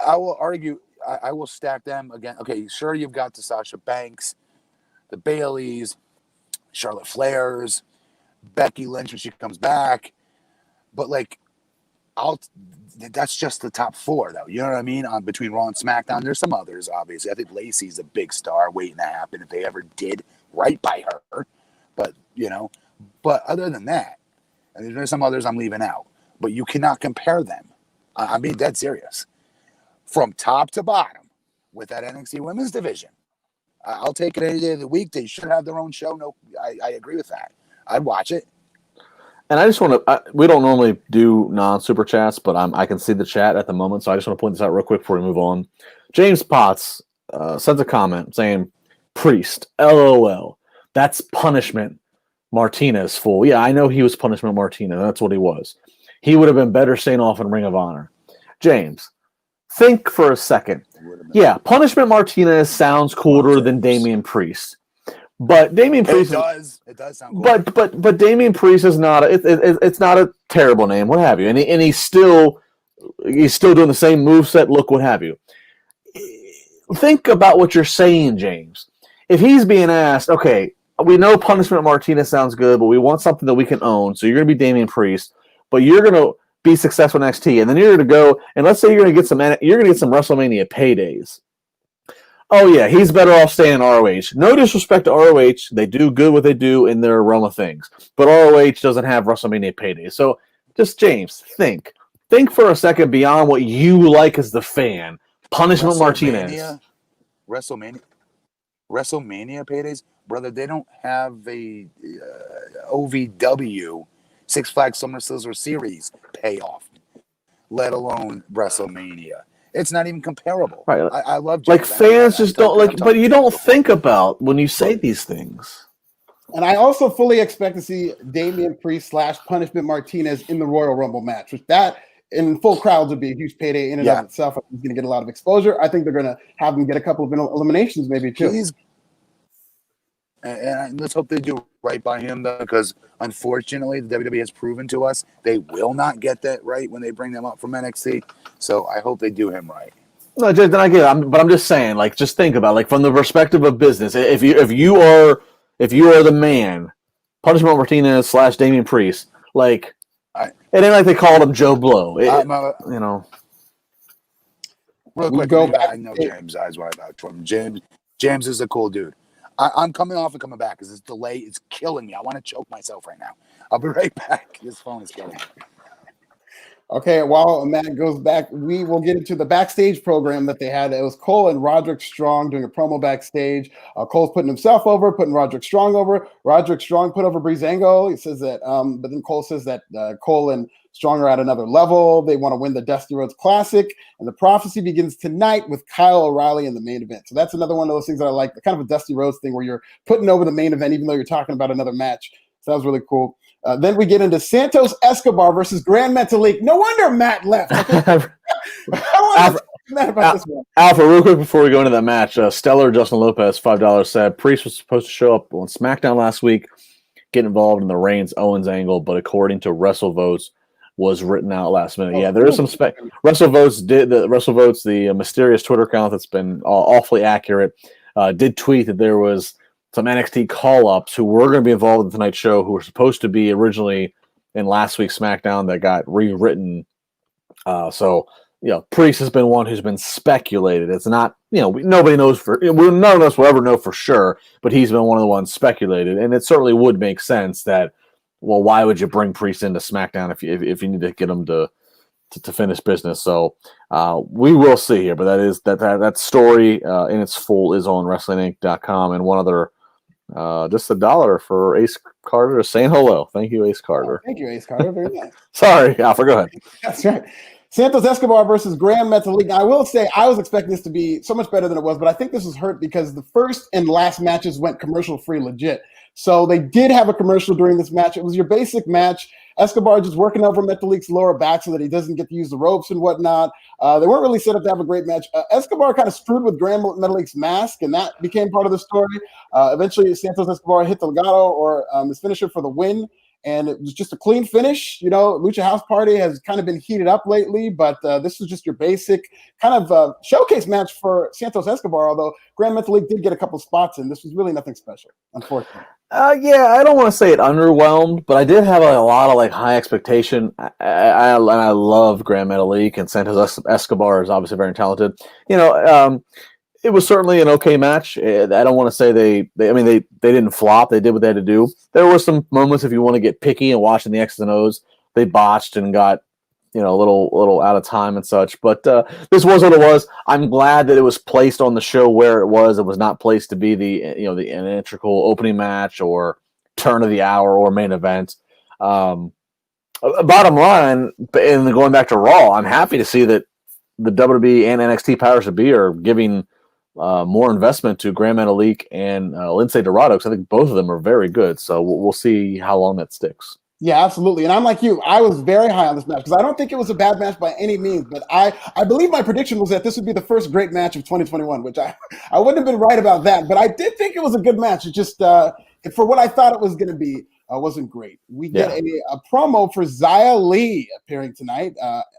I will argue. I will stack them again. Okay, sure, you've got the Sasha Banks, the Baileys, Charlotte Flairs, Becky Lynch when she comes back. But, that's just the top four, though. You know what I mean? Between Raw and SmackDown, there's some others, obviously. I think Lacey's a big star waiting to happen if they ever did right by her. But, but other than that, and there's some others I'm leaving out. But you cannot compare them. I mean, dead serious. From top to bottom with that NXT women's division. I'll take it any day of the week. They should have their own show. No, I agree with that. I'd watch it. And I just want to, we don't normally do non-super chats, but I can see the chat at the moment, so I just want to point this out real quick before we move on. James Potts sends a comment saying, Priest, LOL. That's Punishment Martinez fool. Yeah, I know he was Punishment Martinez. That's what he was. He would have been better staying off in Ring of Honor. James, think for a second. Yeah, Punishment Martinez sounds cooler than Damian Priest. But Damian Priest It does sound cool. But Damian Priest is not it's not a terrible name, what have you, and he's still doing the same moveset, look, what have you. Think about what you're saying, James. If he's being asked, okay, we know Punishment Martinez sounds good, but we want something that we can own, so you're going to be Damian Priest, but you're going to be successful in NXT, and then you're going to go, and let's say you're going to get some WrestleMania paydays. Oh, yeah, he's better off staying in ROH. No disrespect to ROH. They do good what they do in their realm of things. But ROH doesn't have WrestleMania paydays. So just, James, think. Think for a second beyond what you like as the fan. Punishment Martinez. WrestleMania paydays? Brother, they don't have a OVW, Six Flags Summer Sizzler Series payoff, let alone WrestleMania. It's not even comparable. Right. I love James. Like fans just don't like, but you don't think about when you say these things. And I also fully expect to see Damian Priest / Punishment Martinez in the Royal Rumble match, which that in full crowds would be a huge payday in and of itself. He's going to get a lot of exposure. I think they're going to have him get a couple of eliminations, maybe too. And let's hope they do right by him, though, because unfortunately, the WWE has proven to us they will not get that right when they bring them up from NXT. So I hope they do him right. No, then I get it. But I'm just saying, like, just think about it, like from the perspective of business. If you are the man, Punishment Martinez / Damian Priest, like, it ain't like they called him Joe Blow. You know. Real quick, I know James' eyes wide about from James. James is a cool dude. I'm coming off and coming back because this delay is killing me. I want to choke myself right now. I'll be right back. This phone is killing me. Okay, while Matt goes back, we will get into the backstage program that they had. It was Cole and Roderick Strong doing a promo backstage. Cole's putting himself over, putting Roderick Strong over. Roderick Strong put over Breezango. He says that, but then Cole says that Cole and Strong are at another level. They want to win the Dusty Rhodes Classic. And the prophecy begins tonight with Kyle O'Reilly in the main event. So that's another one of those things that I like, kind of a Dusty Rhodes thing where you're putting over the main event, even though you're talking about another match. So that was really cool. Then we get into Santos Escobar versus Gran Metalik. No wonder Matt left. Alfred, real quick before we go into that match, Stellar Justin Lopez, $5 said Priest was supposed to show up on SmackDown last week, get involved in the Reigns Owens angle, but according to WrestleVotes, was written out last minute. Yeah, there is some spec. WrestleVotes, the mysterious Twitter account that's been awfully accurate, did tweet that there was some NXT call-ups who were going to be involved in tonight's show who were supposed to be originally in last week's SmackDown that got rewritten. So, Priest has been one who's been speculated. It's not, nobody knows none of us will ever know for sure, but he's been one of the ones speculated. And it certainly would make sense that, well, why would you bring Priest into SmackDown if you need to get him to finish business? So we will see here, but that story in its full is on WrestlingInc.com. And one other, just $1 for Ace Carter saying hello. Thank you, Ace Carter. Thank you, Ace Carter. Very nice. Sorry, Alfred, go ahead. That's right. Santos Escobar versus Gran Metalik. Now, I will say I was expecting this to be so much better than it was, but I think this was hurt because the first and last matches went commercial-free legit. So they did have a commercial during this match. It was your basic match. Escobar just working over Metalik's lower back so that he doesn't get to use the ropes and whatnot. They weren't really set up to have a great match. Escobar kind of screwed with Gran Metalik's mask, and that became part of the story. Eventually, Santos Escobar hit the legato or his finisher for the win, and it was just a clean finish. Lucha House Party has kind of been heated up lately, but this was just your basic kind of showcase match for Santos Escobar, although Gran Metalik did get a couple spots in. This was really nothing special, unfortunately. I don't want to say it underwhelmed, but I did have a lot of high expectation. I love Gran Metalik, and Santos Escobar is obviously very talented. It was certainly an okay match. I don't want to say they didn't flop. They did what they had to do. There were some moments, if you want to get picky and watching the X's and O's, they botched and got a little out of time and such. But this was what it was. I'm glad that it was placed on the show where it was. It was not placed to be the integral opening match or turn of the hour or main event. Bottom line, and going back to Raw, I'm happy to see that the WWE and NXT powers that be are giving more investment to Gran Metalik and Lince Dorado, because I think both of them are very good. So we'll see how long that sticks. Yeah, absolutely. And I'm like you. I was very high on this match because I don't think it was a bad match by any means. But I believe my prediction was that this would be the first great match of 2021, which I wouldn't have been right about that. But I did think it was a good match. It just, for what I thought it was going to be, wasn't great. We get a promo for Zia Li appearing tonight.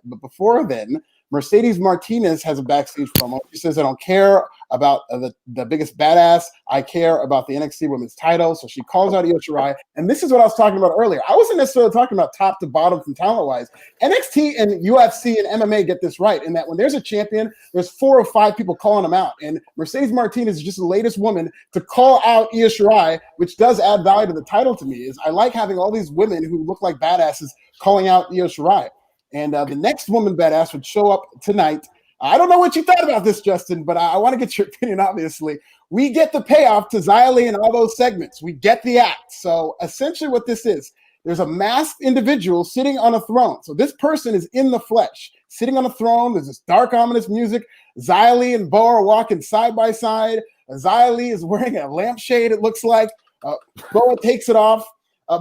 But before then, Mercedes Martinez has a backstage promo. She says, I don't care about the biggest badass. I care about the NXT Women's title. So she calls out Io Shirai. And this is what I was talking about earlier. I wasn't necessarily talking about top to bottom from talent-wise. NXT and UFC and MMA get this right in that when there's a champion, there's 4 or 5 people calling them out. And Mercedes Martinez is just the latest woman to call out Io Shirai, which does add value to the title to me. Is I like having all these women who look like badasses calling out Io Shirai. And the next woman badass would show up tonight. I don't know what you thought about this, Justin, but I want to get your opinion, obviously. We get the payoff to Zia Li and all those segments. We get the act. So essentially what this is, there's a masked individual sitting on a throne. So this person is in the flesh, sitting on a throne. There's this dark, ominous music. Zia Li and Bo are walking side by side. Zia Li is wearing a lampshade, it looks like. Boa takes it off.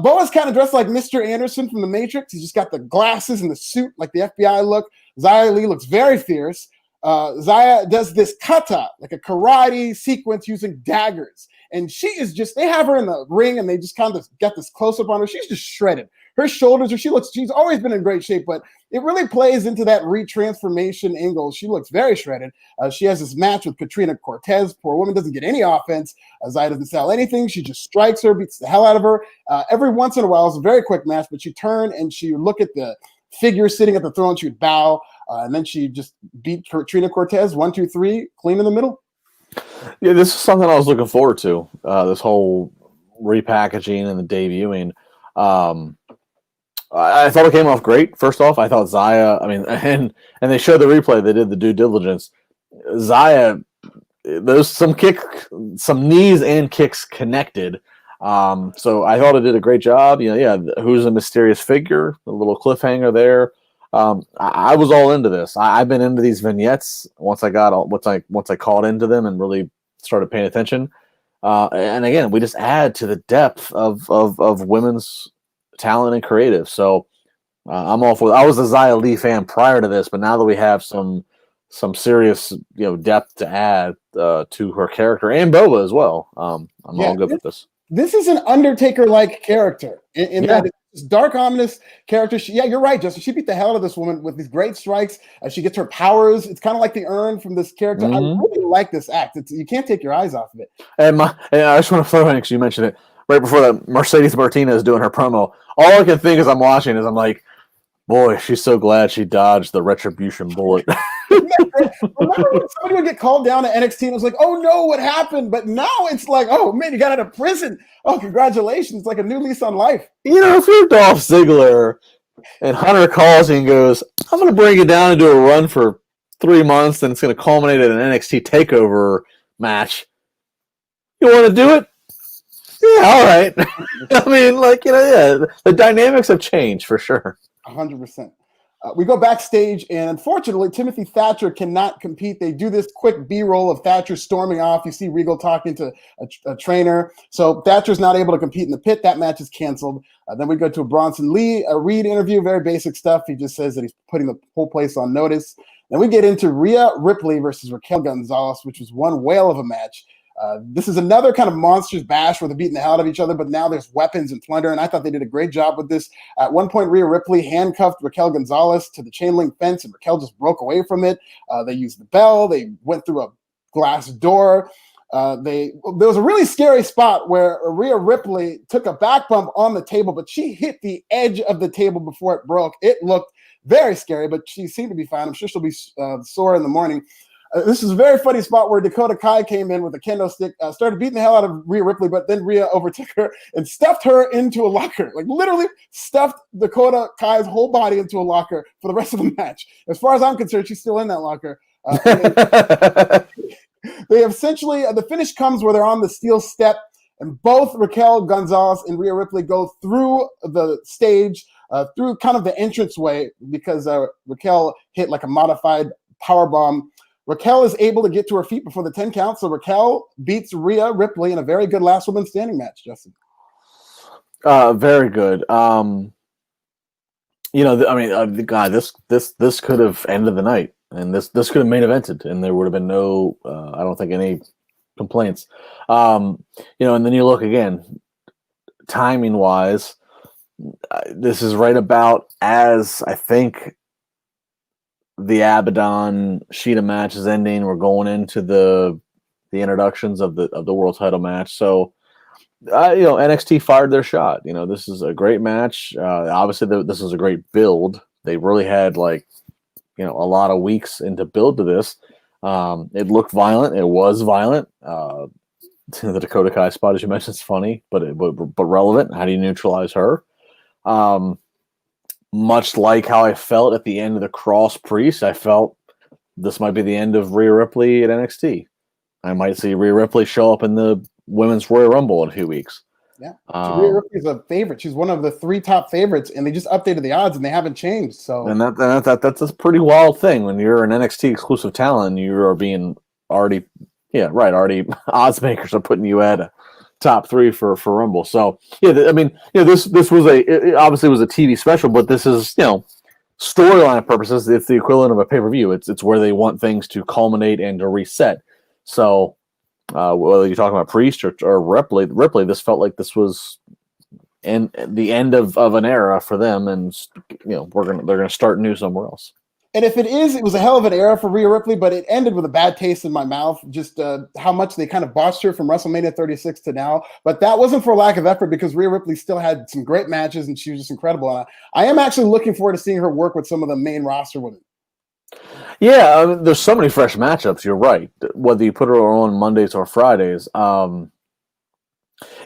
Boa's kind of dressed like Mr. Anderson from The Matrix. He's just got the glasses and the suit, like the FBI look. Zia Li looks very fierce. Zia does this kata, like a karate sequence using daggers. And she is just, they have her in the ring and they just kind of get this close-up on her. She's just shredded. Her shoulders, she's always been in great shape, but it really plays into that retransformation angle. She looks very shredded. She has this match with Katrina Cortez. Poor woman doesn't get any offense. Zia doesn't sell anything. She just strikes her, beats the hell out of her. Every once in a while, it's a very quick match, but she turn and she would look at the figure sitting at the throne. She would bow, and then she just beat Katrina Cortez 1, 2, 3, clean in the middle. Yeah, this is something I was looking forward to. This whole repackaging and the debuting. I thought it came off great. First off, I thought Zia. I mean, and they showed the replay. They did the due diligence. Zia, there's some knees and kicks connected. So I thought it did a great job. Who's a mysterious figure? The little cliffhanger there. I was all into this. I've been into these vignettes once I caught into them and really started paying attention. And again, we just add to the depth of women's talent and creative. So I'm all for it. I was a Zia Li fan prior to this, but now that we have some serious depth to add to her character and Boba as well, I'm all good with this. This is an Undertaker-like character in that it's dark, ominous character. You're right, Justin. She beat the hell out of this woman with these great strikes. She gets her powers. It's kind of like the urn from this character. Mm-hmm. I really like this act. You can't take your eyes off of it. And I just want to throw in, because you mentioned it, right before that, Mercedes Martinez doing her promo. All I can think as I'm watching is I'm like, boy, she's so glad she dodged the retribution bullet. Remember when somebody would get called down to NXT and it was like, oh no, what happened? But now it's like, oh man, you got out of prison. Oh, congratulations. It's like a new lease on life. If you're Dolph Ziggler and Hunter calls you and goes, I'm going to bring you down and do a run for 3 months and it's going to culminate in an NXT takeover match. You want to do it? Yeah, all right. I mean, the dynamics have changed for sure. 100%. We go backstage, and unfortunately, Timothy Thatcher cannot compete. They do this quick B-roll of Thatcher storming off. You see Regal talking to a trainer. So Thatcher's not able to compete in the pit. That match is canceled. Then we go to a Bronson Reed interview, very basic stuff. He just says that he's putting the whole place on notice. Then we get into Rhea Ripley versus Raquel Gonzalez, which was one whale of a match. This is another kind of monsters bash where they're beating the hell out of each other, but now there's weapons and plunder, and I thought they did a great job with this. At one point, Rhea Ripley handcuffed Raquel Gonzalez to the chain link fence, and Raquel just broke away from it. They used the bell. They went through a glass door. There was a really scary spot where Rhea Ripley took a back bump on the table, but she hit the edge of the table before it broke. It looked very scary, but she seemed to be fine. I'm sure she'll be sore in the morning. This is a very funny spot where Dakota Kai came in with a kendo stick, started beating the hell out of Rhea Ripley, but then Rhea overtook her and stuffed her into a locker. Like literally stuffed Dakota Kai's whole body into a locker for the rest of the match. As far as I'm concerned, she's still in that locker. They essentially, the finish comes where they're on the steel step, and both Raquel Gonzalez and Rhea Ripley go through the stage, through kind of the entranceway, because Raquel hit like a modified power bomb. Raquel is able to get to her feet before the 10 count, so Raquel beats Rhea Ripley in a very good last woman standing match, Justin. Very good. God, this could have ended the night, and this could have main evented, and there would have been no, I don't think, any complaints. And then you look again, timing wise, this is right about as I think the Abaddon Sheeta match is ending. We're going into the introductions of the world title match, so. NXT fired their shot. This is a great match. Obviously, this is a great build. They really had a lot of weeks into build to this. It looked violent. It was violent. The Dakota Kai spot, as you mentioned, is funny, but relevant. How do you neutralize her? Much like how I felt at the end of the Cross Priest, I felt this might be the end of Rhea Ripley at NXT. I might see Rhea Ripley show up in the Women's Royal Rumble in a few weeks. Yeah, Rhea Ripley's a favorite. She's one of the 3 top favorites, and they just updated the odds, and they haven't changed. So, and that's a pretty wild thing when you're an NXT exclusive talent. You are being already odds makers are putting you at a top 3 for Rumble. So this was obviously was a TV special, but this is storyline purposes. It's the equivalent of a pay-per-view. It's where they want things to culminate and to reset. So. Whether you're talking about Priest or Ripley, this felt like this was the end of an era for them, and they're gonna start new somewhere else. And if it was a hell of an era for Rhea Ripley, but it ended with a bad taste in my mouth. Just how much they kind of botched her from WrestleMania 36 to now. But that wasn't for lack of effort, because Rhea Ripley still had some great matches, and she was just incredible. I am actually looking forward to seeing her work with some of the main roster women. Yeah, there's so many fresh matchups. You're right. Whether you put her on Mondays or Fridays,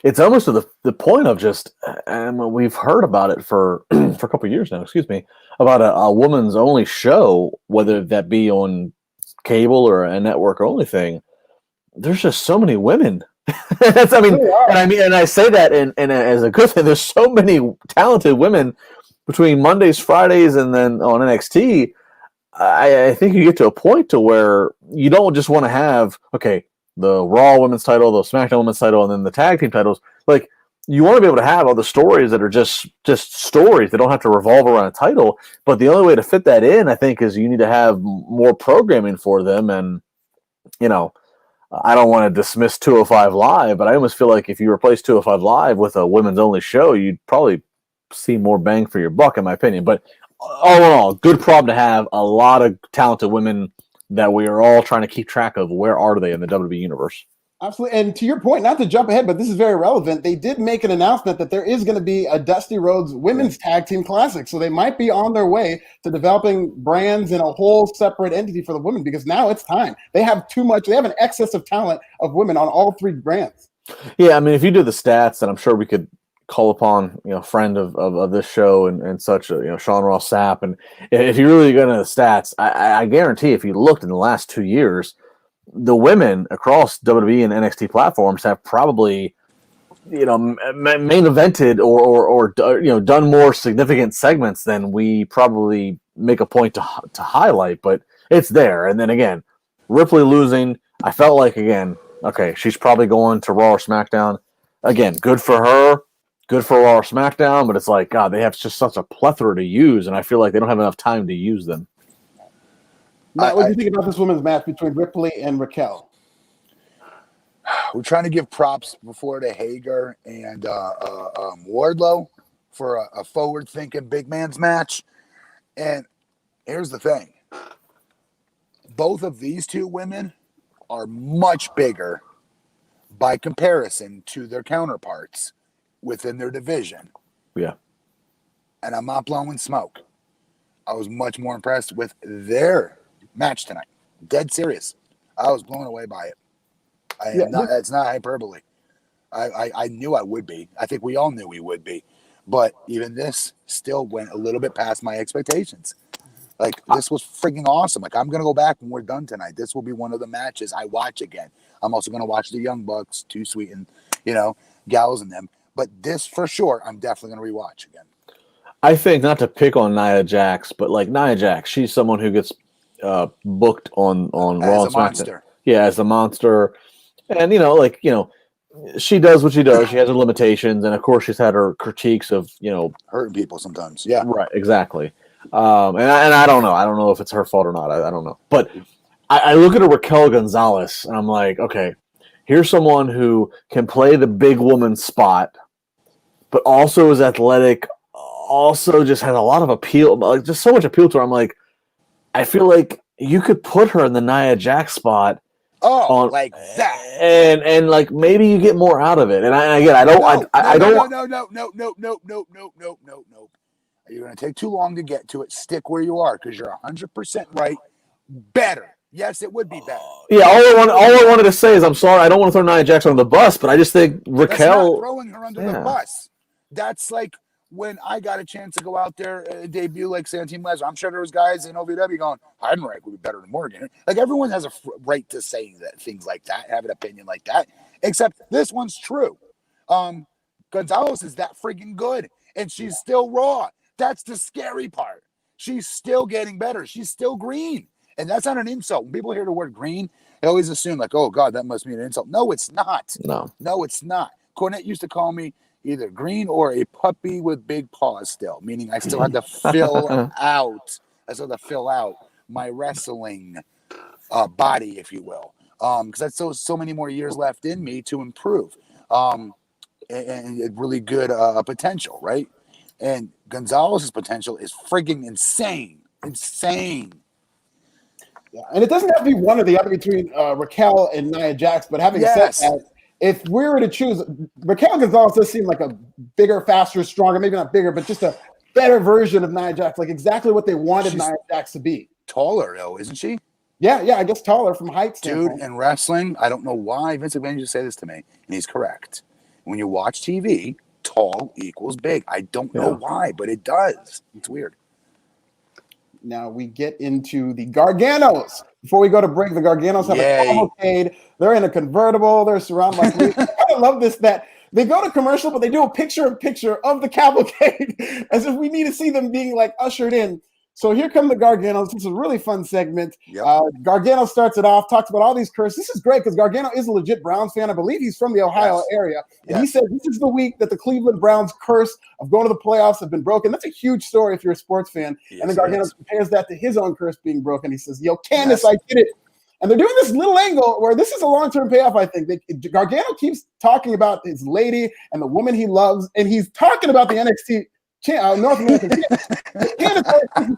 it's almost to the point of just, and we've heard about it for a couple of years now. Excuse me, about a woman's only show, whether that be on cable or a network only thing. There's just so many women. And I say that in as a good thing. There's so many talented women between Mondays, Fridays, and then on NXT. I think you get to a point to where you don't just want to have, the Raw Women's title, the SmackDown Women's title, and then the tag team titles. Like, you want to be able to have other stories that are just stories. They don't have to revolve around a title. But the only way to fit that in, I think, is you need to have more programming for them. And, I don't want to dismiss 205 Live, but I almost feel like if you replace 205 Live with a women's only show, you'd probably see more bang for your buck, in my opinion. But all in all, good problem to have. A lot of talented women that we are all trying to keep track of. Where are they in the WWE universe? Absolutely. And to your point, not to jump ahead, but this is very relevant. They did make an announcement that there is going to be a Dusty Rhodes Women's Tag Team Classic. So they might be on their way to developing brands in a whole separate entity for the women, because now it's time. They have they have an excess of talent of women on all 3 brands. Yeah, if you do the stats, and I'm sure we could call upon friend of this show and such, Sean Ross Sapp, and if you really go into the stats, I guarantee if you looked in the last 2 years, the women across WWE and NXT platforms have probably main evented or done more significant segments than we probably make a point to highlight. But it's there. And then again, Ripley losing, I felt like, again, she's probably going to Raw or SmackDown. Again, good for her. Good for Raw or SmackDown, but it's like, God, they have just such a plethora to use, and I feel like they don't have enough time to use them. Matt, what do you think about this women's match between Ripley and Raquel? We're trying to give props before to Hager and Wardlow for a forward-thinking big man's match. And here's the thing. Both of these 2 women are much bigger by comparison to their counterparts within their division. Yeah. And I'm not blowing smoke. I was much more impressed with their match tonight. Dead serious. I was blown away by it. It's not hyperbole. I knew I would be. I think we all knew we would be. But even this still went a little bit past my expectations. Like, this was freaking awesome. Like, I'm going to go back when we're done tonight. This will be one of the matches I watch again. I'm also going to watch the Young Bucks, Too Sweet, and, Gals and them. But this, for sure, I'm definitely going to rewatch again. I think, not to pick on Nia Jax, but like Nia Jax, she's someone who gets booked on Raw and SmackDown. Monster. Yeah, as a monster. And, she does what she does. She has her limitations, and of course, she's had her critiques of hurting people sometimes. Yeah, right, exactly. And I don't know. I don't know if it's her fault or not. I don't know. But I look at a Raquel Gonzalez, and I'm like, okay, here's someone who can play the big woman spot, but also is athletic, also just has a lot of appeal, like just so much appeal to her. I'm like, I feel like you could put her in the Nia Jax spot. Like that, and like maybe you get more out of it. And I don't. No. You're gonna take too long to get to it. Stick where you are because you're 100% right. Better, yes, it would be better. Yeah, all I wanted to say is I'm sorry. I don't want to throw Nia Jax on the bus, but I just think Raquel. That's not throwing her under the bus. That's like when I got a chance to go out there and debut like Santine Lesnar. I'm sure there was guys in OVW going, Heidenreich would be better than Morgan. Like everyone has a right to say that things like that, have an opinion like that. Except this one's true. Gonzalez is that freaking good, and she's still raw. That's the scary part. She's still getting better. She's still green, and that's not an insult. When people hear the word green, they always assume like, oh God, that must mean an insult. No, it's not. No, it's not. Cornette used to call me either green or a puppy with big paws still, meaning I still had to fill out. I still had to fill out my wrestling body, if you will, because that's so many more years left in me to improve, and really good potential, right? And Gonzalez's potential is frigging insane. Yeah, and it doesn't have to be one or the other between Raquel and Nia Jax, but having said that, if we were to choose, Raquel Gonzalez does seem like a bigger, faster, stronger, maybe not bigger, but just a better version of Nia Jax, like exactly what they wanted Nia Jax to be. Taller, though, isn't she? Yeah, I guess taller from height standpoint. Dude, in wrestling, I don't know why Vince McMahon used to say this to me, and he's correct. When you watch TV, tall equals big. I don't know why, but it does. It's weird. Now we get into the Garganos. Before we go to break, the Garganos have a cavalcade. They're in a convertible. They're surrounded by I love this, that they go to commercial, but they do a picture of the cavalcade as if we need to see them being like ushered in. So here come the Garganos. It's a really fun segment. Gargano starts it off, talks about all these curses. This is great because Gargano is a legit Browns fan. I believe he's from the Ohio area. And he said this is the week that the Cleveland Browns curse of going to the playoffs have been broken. That's a huge story if you're a sports fan. And then Gargano compares that to his own curse being broken. He says, yo, Candace, I did it. And they're doing this little angle where this is a long-term payoff, I think. Gargano keeps talking about his lady and the woman he loves, and he's talking about the NXT North American Candace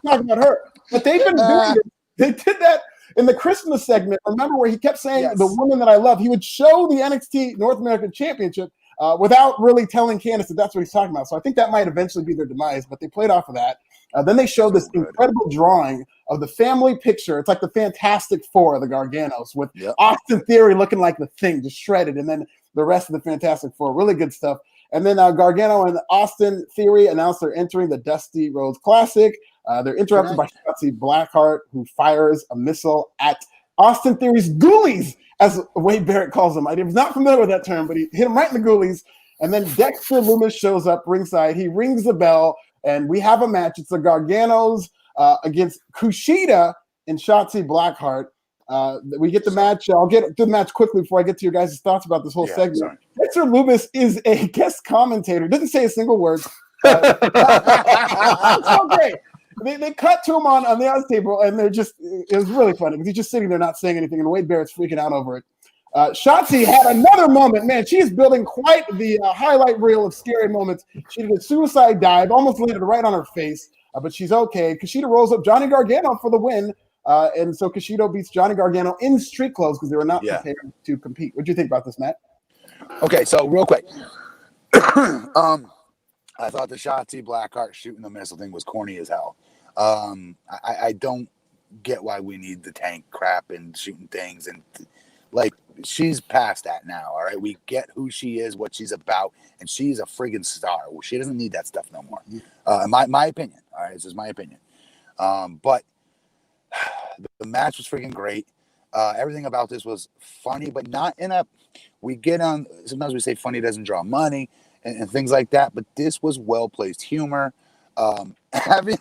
talking about her, but they've been doing it. They did that in the Christmas segment. Remember where he kept saying the woman that I love? He would show the NXT North American Championship without really telling Candace that that's what he's talking about. So I think that might eventually be their demise, but they played off of that. Then they showed this incredible drawing of the family picture. It's like the Fantastic Four of the Garganos with Austin Theory looking like the Thing, just shredded, and then the rest of the Fantastic Four. Really good stuff. And then Gargano and Austin Theory announced they're entering the Dusty Rhodes Classic. They're interrupted by Shotzi Blackheart, who fires a missile at Austin Theory's ghoulies, as Wade Barrett calls them. I was not familiar with that term, but he hit him right in the ghoulies. And then Dexter Lumis shows up ringside. He rings the bell, and we have a match. It's the Garganos against Kushida and Shotzi Blackheart. We get the match. I'll get to the match quickly before I get to your guys' thoughts about this whole segment. Sorry. Dexter Lumis is a guest commentator. Doesn't say a single word. It's so great. They cut to him on the odds table, and they're just, it was really funny because he's just sitting there not saying anything, and Wade Barrett's freaking out over it. Shotzi had another moment. Man, she is building quite the highlight reel of scary moments. She did a suicide dive, almost landed right on her face, but she's okay. Kushida rolls up Johnny Gargano for the win. And so Kushida beats Johnny Gargano in street clothes because they were not prepared to compete. What do you think about this, Matt? Okay, so real quick. I thought the Shotzi Blackheart shooting the missile thing was corny as hell. I don't get why we need the tank crap and shooting things. And like, she's past that now, all right? We get who she is, what she's about, and she's a friggin' star. Well, she doesn't need that stuff no more. My opinion, all right? This is my opinion. But the match was freaking great. Everything about this was funny, but not in a, we get on, sometimes we say funny doesn't draw money and things like that, but this was well-placed humor. Having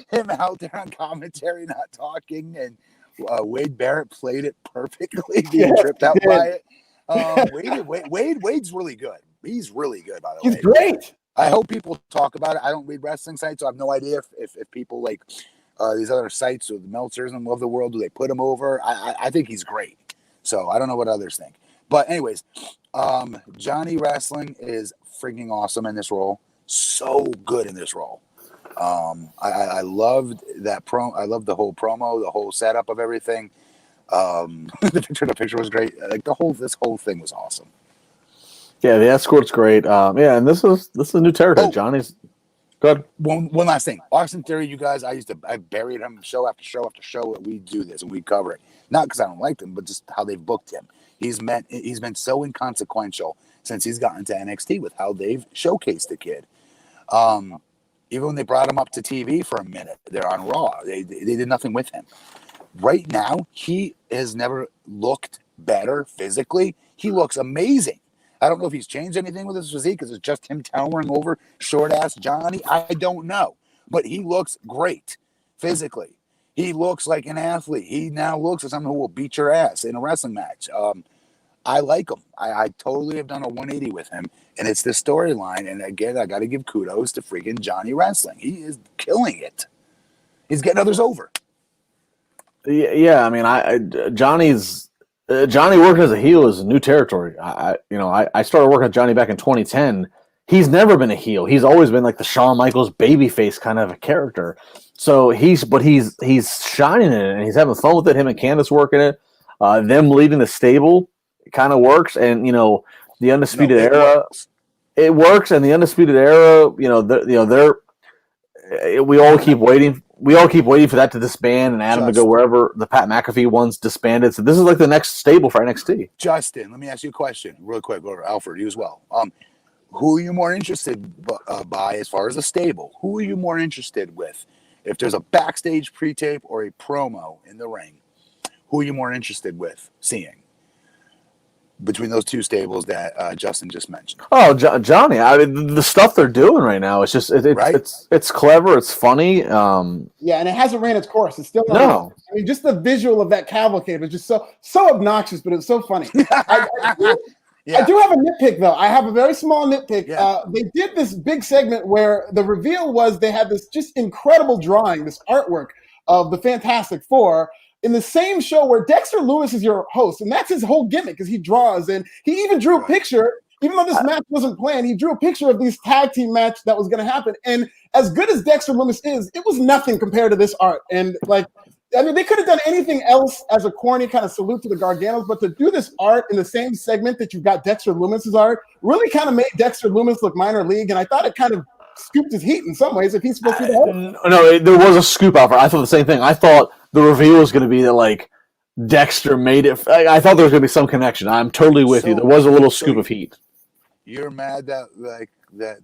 him out there on commentary, not talking, and Wade Barrett played it perfectly, being tripped out by it. Wade's really good. He's really good, by the way. He's great. I hope people talk about it. I don't read wrestling sites, so I have no idea if people like these other sites or the Meltzers and Love the World, do they put him over? I think he's great. So I don't know what others think. But anyways, Johnny Wrestling is freaking awesome in this role. So good in this role. I loved that I loved the whole promo, the whole setup of everything. The picture was great. Like this whole thing was awesome. Yeah, the escort's great. Yeah, and this is new territory. Johnny's good. One last thing. Austin Theory, you guys, I buried him show after show after show. We do this and we cover it. Not because I don't like them, but just how they've booked him. He's been so inconsequential since he's gotten to NXT with how they've showcased the kid. Even when they brought him up to TV for a minute, they're on Raw. They did nothing with him. Right now, he has never looked better physically. He looks amazing. I don't know if he's changed anything with his physique because it's just him towering over short-ass Johnny. I don't know. But he looks great physically. He looks like an athlete. He now looks like someone who will beat your ass in a wrestling match. I like him. I totally have done a 180 with him. And it's this storyline. And again, I got to give kudos to freaking Johnny Wrestling. He is killing it. He's getting others over. Yeah, I mean, Johnny working as a heel is new territory. I started working with Johnny back in 2010. He's never been a heel. He's always been like the Shawn Michaels babyface kind of a character. So he's shining in it and he's having fun with it. Him and Candice working it. Them leading the stable kind of works. And the Undisputed Era, it works. And the Undisputed Era, we all keep waiting. We all keep waiting for that to disband and Adam to go wherever the Pat McAfee one's disbanded. So this is like the next stable for NXT. Justin, let me ask you a question real quick, or Alfred, you as well. Who are you more interested by as far as a stable? Who are you more interested with? If there's a backstage pre-tape or a promo in the ring, who are you more interested with seeing between those two stables that Justin just mentioned? Oh, Johnny! I mean, the stuff they're doing right now is just it's clever, it's funny. Yeah, and it hasn't ran its course. It's still not. No. I mean, just the visual of that cavalcade was just so obnoxious, but it's so funny. I do have a nitpick, though. I have a very small nitpick. Yeah. They did this big segment where the reveal was they had this just incredible drawing, this artwork of the Fantastic Four in the same show where Dexter Lumis is your host, and that's his whole gimmick, is he draws, and he even drew a picture. Even though this match wasn't planned, he drew a picture of these tag team match that was going to happen. And as good as Dexter Lumis is, it was nothing compared to this art. And they could have done anything else as a corny kind of salute to the Garganos, but to do this art in the same segment that you've got Dexter Lumis's art really kind of made Dexter Lumis look minor league. And I thought it kind of scooped his heat in some ways if he's supposed to be the host. No, there was a scoop out for it. I thought the same thing. I thought the reveal was going to be that Dexter made it. I thought there was going to be some connection. I'm totally with you. There was a little scoop of heat. You're mad that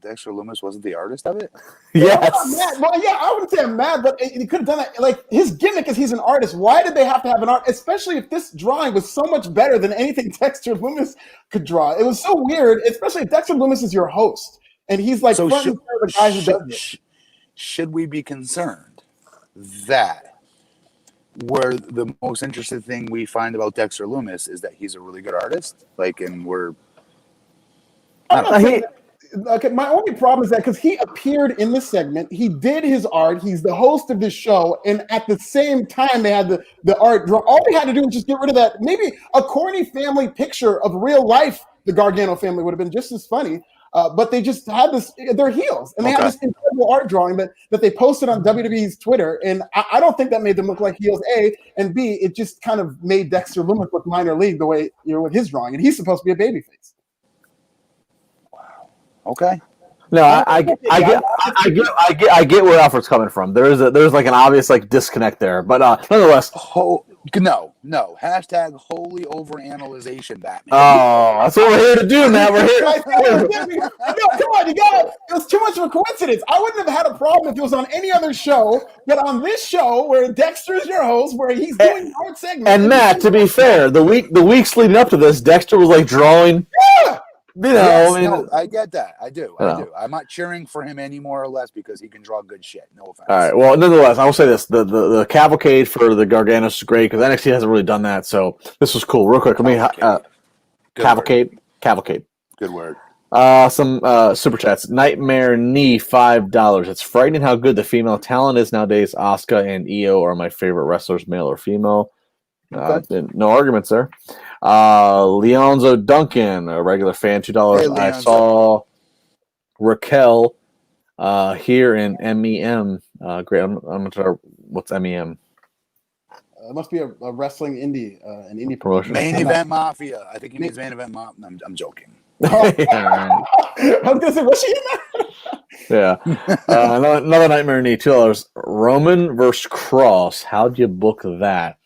Dexter Lumis wasn't the artist of it? Yes. Well, yeah, I wouldn't say I'm mad, but he could have done it. His gimmick is he's an artist. Why did they have to have an art? Especially if this drawing was so much better than anything Dexter Lumis could draw. It was so weird, especially if Dexter Lumis is your host and he's like front and center the guys who does it. Should we be concerned that where the most interesting thing we find about Dexter Lumis is that he's a really good artist? Okay, my only problem is that because he appeared in the segment, he did his art, he's the host of this show, and at the same time they had the art draw. All they had to do was just get rid of that. Maybe a corny family picture of real life, the Gargano family would have been just as funny, but they just had this, they're heels, and they had this incredible art drawing that they posted on WWE's Twitter, and I don't think that made them look like heels, A, and B, it just kind of made Dexter Lumis look minor league the way, with his drawing, and he's supposed to be a babyface. Okay. No, I get where Alfred's coming from. There's like an obvious disconnect there, but nonetheless. No. Hashtag holy overanalyzation, Batman. Oh, that's what we're here to do, man. We're here. No, come on, you got it. It was too much of a coincidence. I wouldn't have had a problem if it was on any other show, but on this show where Dexter is your host, where he's doing art segments. And Matt, to be fair, the weeks leading up to this, Dexter was drawing. Yeah. I get that. I do. I'm not cheering for him any more or less because he can draw good shit. No offense. All right. Well, nonetheless, I will say this: the cavalcade for the Garganos is great because NXT hasn't really done that. So this was cool. Real quick, let me Cavalcade. Good word. Some super chats. Nightmare Knee, $5. It's frightening how good the female talent is nowadays. Asuka and Io are my favorite wrestlers, male or female. No arguments there. Leonzo Duncan, a regular fan, $2. Hey, I Leonzo. saw Raquel here in MEM. Great. I'm gonna try. What's MEM? It must be a wrestling indie, an indie Promotion. Main Event Mafia. I think he means Main Event Mafia. I'm joking. I was gonna say, was she in that? Yeah. Another Nightmare Knee, $2. Roman versus Cross. How'd you book that?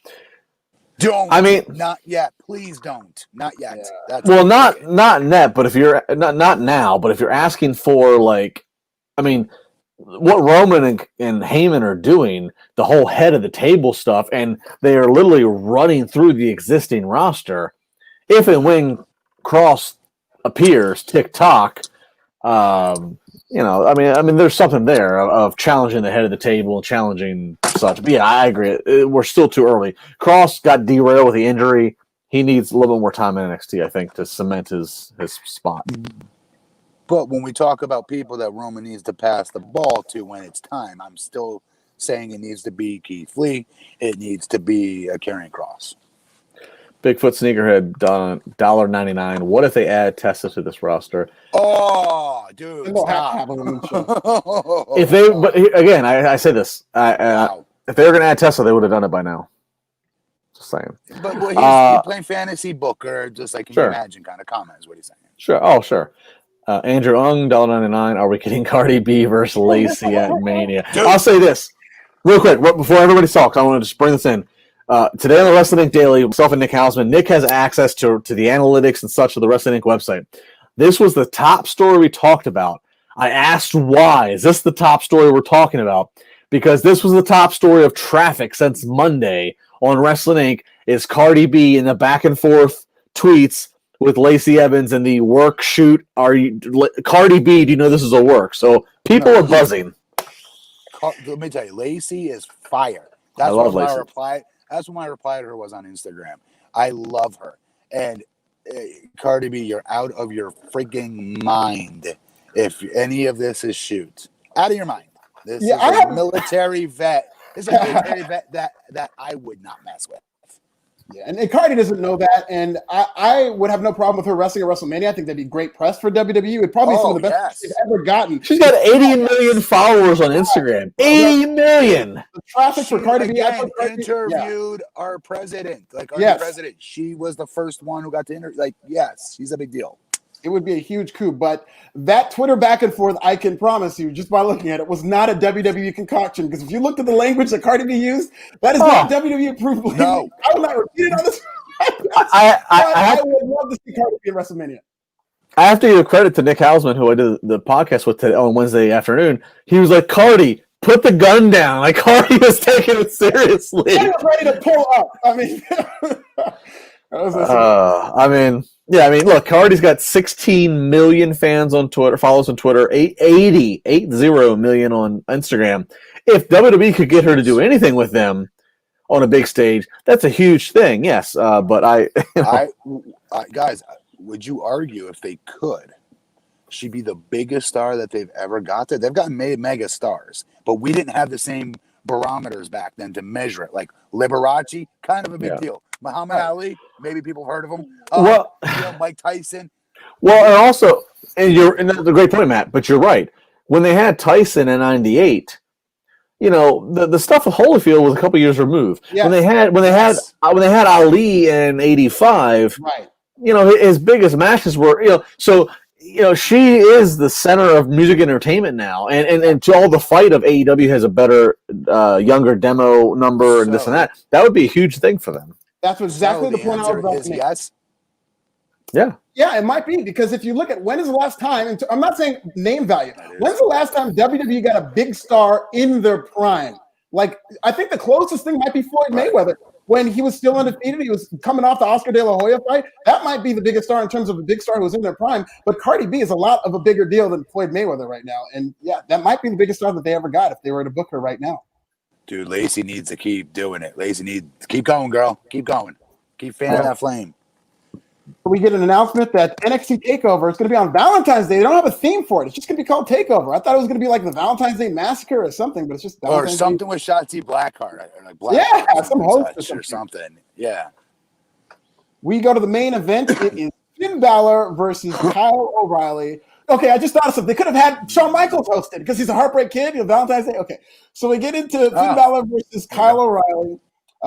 Don't. I mean, not yet. Please don't. Not yet. Yeah. That's well, not net, but if you're not now, but if you're asking for what Roman and Heyman are doing, the whole head of the table stuff, and they are literally running through the existing roster. If and when Cross appears, TikTok, there's something there of challenging the head of the table, challenging such. But yeah, I agree. We're still too early. Cross got derailed with the injury. He needs a little bit more time in NXT, I think, to cement his spot. But when we talk about people that Roman needs to pass the ball to when it's time, I'm still saying it needs to be Keith Lee. It needs to be a Karrion Kross. Bigfoot Sneakerhead, $1.99. What if they add Tessa to this roster? Oh, dude! Stop. If they, but again, I say this: Wow. if they were going to add Tessa, they would have done it by now. Just saying. But he's playing fantasy booker, just like you Sure. imagine, kind of comment is what he's saying. Sure. Oh, sure. Andrew Ung, $1.99. Are we getting Cardi B versus Lacey at Mania? Dude. I'll say this real quick before everybody talks. I want to just bring this in. Today on the Wrestling Inc. Daily, myself and Nick Hausman. Nick has access to the analytics and such of the Wrestling Inc. website. This was the top story we talked about. I asked why. Is this the top story we're talking about? Because this was the top story of traffic since Monday on Wrestling Inc. Is Cardi B in the back and forth tweets with Lacey Evans and the work shoot. Cardi B? Do you know this is a work? So people are buzzing. Let me tell you, Lacey is fire. I love Lacey. That's what my reply to her was on Instagram. I love her. And Cardi B, you're out of your freaking mind if any of this is shoot. Out of your mind. This is a military vet. This is a military vet that I would not mess with. Yeah, and Cardi doesn't know that, and I would have no problem with her wrestling at WrestleMania. I think that'd be great press for WWE. It'd probably be some of the best they've ever gotten. She's got 80 million followers on Instagram. 80 million. The traffic for Cardi B. Interviewed our president, president. She was the first one who got to interview. Yes, she's a big deal. It would be a huge coup, but that Twitter back and forth, I can promise you, just by looking at it, was not a WWE concoction. Because if you looked at the language that Cardi B used, that is not WWE approved language. No. I will not repeat it on this. I would love to see Cardi B at WrestleMania. I have to give credit to Nick Hausman, who I did the podcast with today on Wednesday afternoon. He was like, Cardi, put the gun down. Like, Cardi was taking it seriously. He was ready to pull up. Look, Cardi's got 16 million fans on Twitter, followers on Twitter, 80 million on Instagram. If WWE could get her to do anything with them on a big stage, that's a huge thing. Yes, but guys, would you argue if they could, she'd be the biggest star that they've ever got there? They've gotten mega stars, but we didn't have the same barometers back then to measure it. Like Liberace, kind of a big deal. Muhammad Ali, maybe people heard of him. Mike Tyson. Well, and also, and that's a great point, Matt. But you're right. When they had Tyson in '98, the stuff with Holyfield was a couple years removed. Yes. When they had Ali in '85, right? His biggest matches were she is the center of music entertainment now, and to all the fight of AEW has a better younger demo number and this and that. That would be a huge thing for them. That's exactly the point I was about to make. Yes. Yeah, it might be, because if you look at when is the last time, and I'm not saying name value, when's the last time WWE got a big star in their prime? Like, I think the closest thing might be Floyd Mayweather. When he was still undefeated, he was coming off the Oscar De La Hoya fight. That might be the biggest star in terms of a big star who was in their prime. But Cardi B is a lot of a bigger deal than Floyd Mayweather right now. And yeah, that might be the biggest star that they ever got if they were to book her right now. Dude, Lacey needs to keep doing it. Lacey needs to keep going, girl. Keep going. Keep fanning that flame. we get an announcement that NXT TakeOver is going to be on Valentine's Day. They don't have a theme for it. It's just going to be called TakeOver. I thought it was going to be like the Valentine's Day Massacre or something, but it's just Valentine's or something Day. with Shotzi Blackheart, or like some host or something. Yeah. We go to the main event. It is Finn Balor versus Kyle O'Reilly. Okay, I just thought of something. They could have had Shawn Michaels hosted because he's a Heartbreak Kid. Valentine's Day. Okay, so we get into Finn Balor versus Kyle O'Reilly.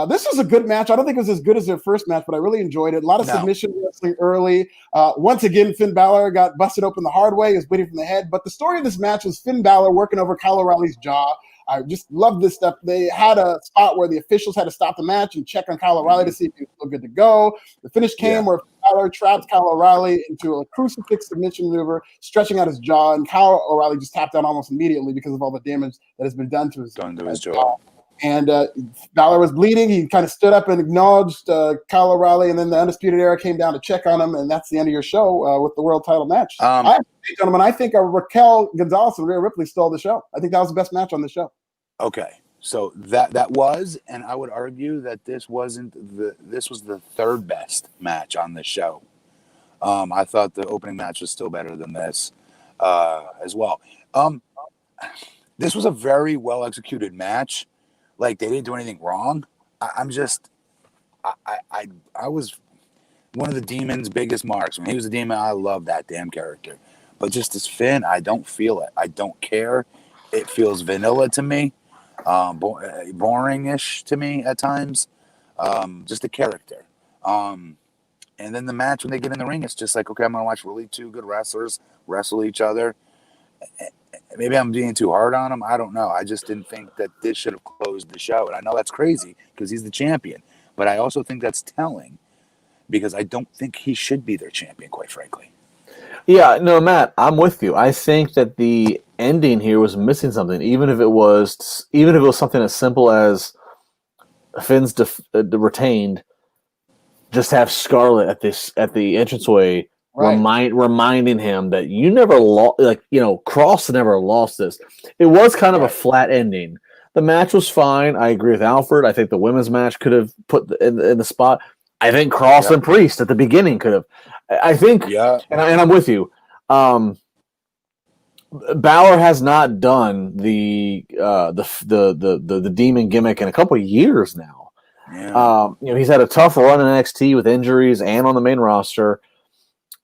This was a good match. I don't think it was as good as their first match, but I really enjoyed it. A lot of submission wrestling early. Once again, Finn Balor got busted open the hard way. He was bleeding from the head. But the story of this match was Finn Balor working over Kyle O'Reilly's jaw. I just love this stuff. They had a spot where the officials had to stop the match and check on Kyle O'Reilly to see if he was still good to go. The finish came where Balor trapped Kyle O'Reilly into a crucifix submission maneuver, stretching out his jaw, and Kyle O'Reilly just tapped out almost immediately because of all the damage that has been done to his jaw. And Balor was bleeding. He kind of stood up and acknowledged Kyle O'Reilly, and then the Undisputed Era came down to check on him, and that's the end of your show with the world title match. Gentlemen, I think Raquel Gonzalez and Rhea Ripley stole the show. I think that was the best match on the show. Okay, so that was, and I would argue that this was the third best match on the show. I thought the opening match was still better than this as well. This was a very well executed match. Like, they didn't do anything wrong. I was one of the Demon's biggest marks. When he was a Demon, I love that damn character. But just as Finn, I don't feel it. I don't care. It feels vanilla to me, boring-ish to me at times. Just a character. And then the match, when they get in the ring, it's just like, okay, I'm going to watch really two good wrestlers wrestle each other. Maybe I'm being too hard on him. I don't know. I just didn't think that this should have closed the show. And I know that's crazy because he's the champion. But I also think that's telling because I don't think he should be their champion, quite frankly. Yeah, no, Matt, I'm with you. I think that the ending here was missing something, even if it was something as simple as Finn's retained, just have Scarlett at the entranceway. Right. Reminding him that you never lost, Cross never lost this. It was kind of a flat ending. The match was fine. I agree with Alfred. I think the women's match could have put in the spot. I think Cross and Priest at the beginning could have. I think, and I'm with you. Balor has not done the demon gimmick in a couple of years now. Yeah. He's had a tough run in NXT with injuries and on the main roster.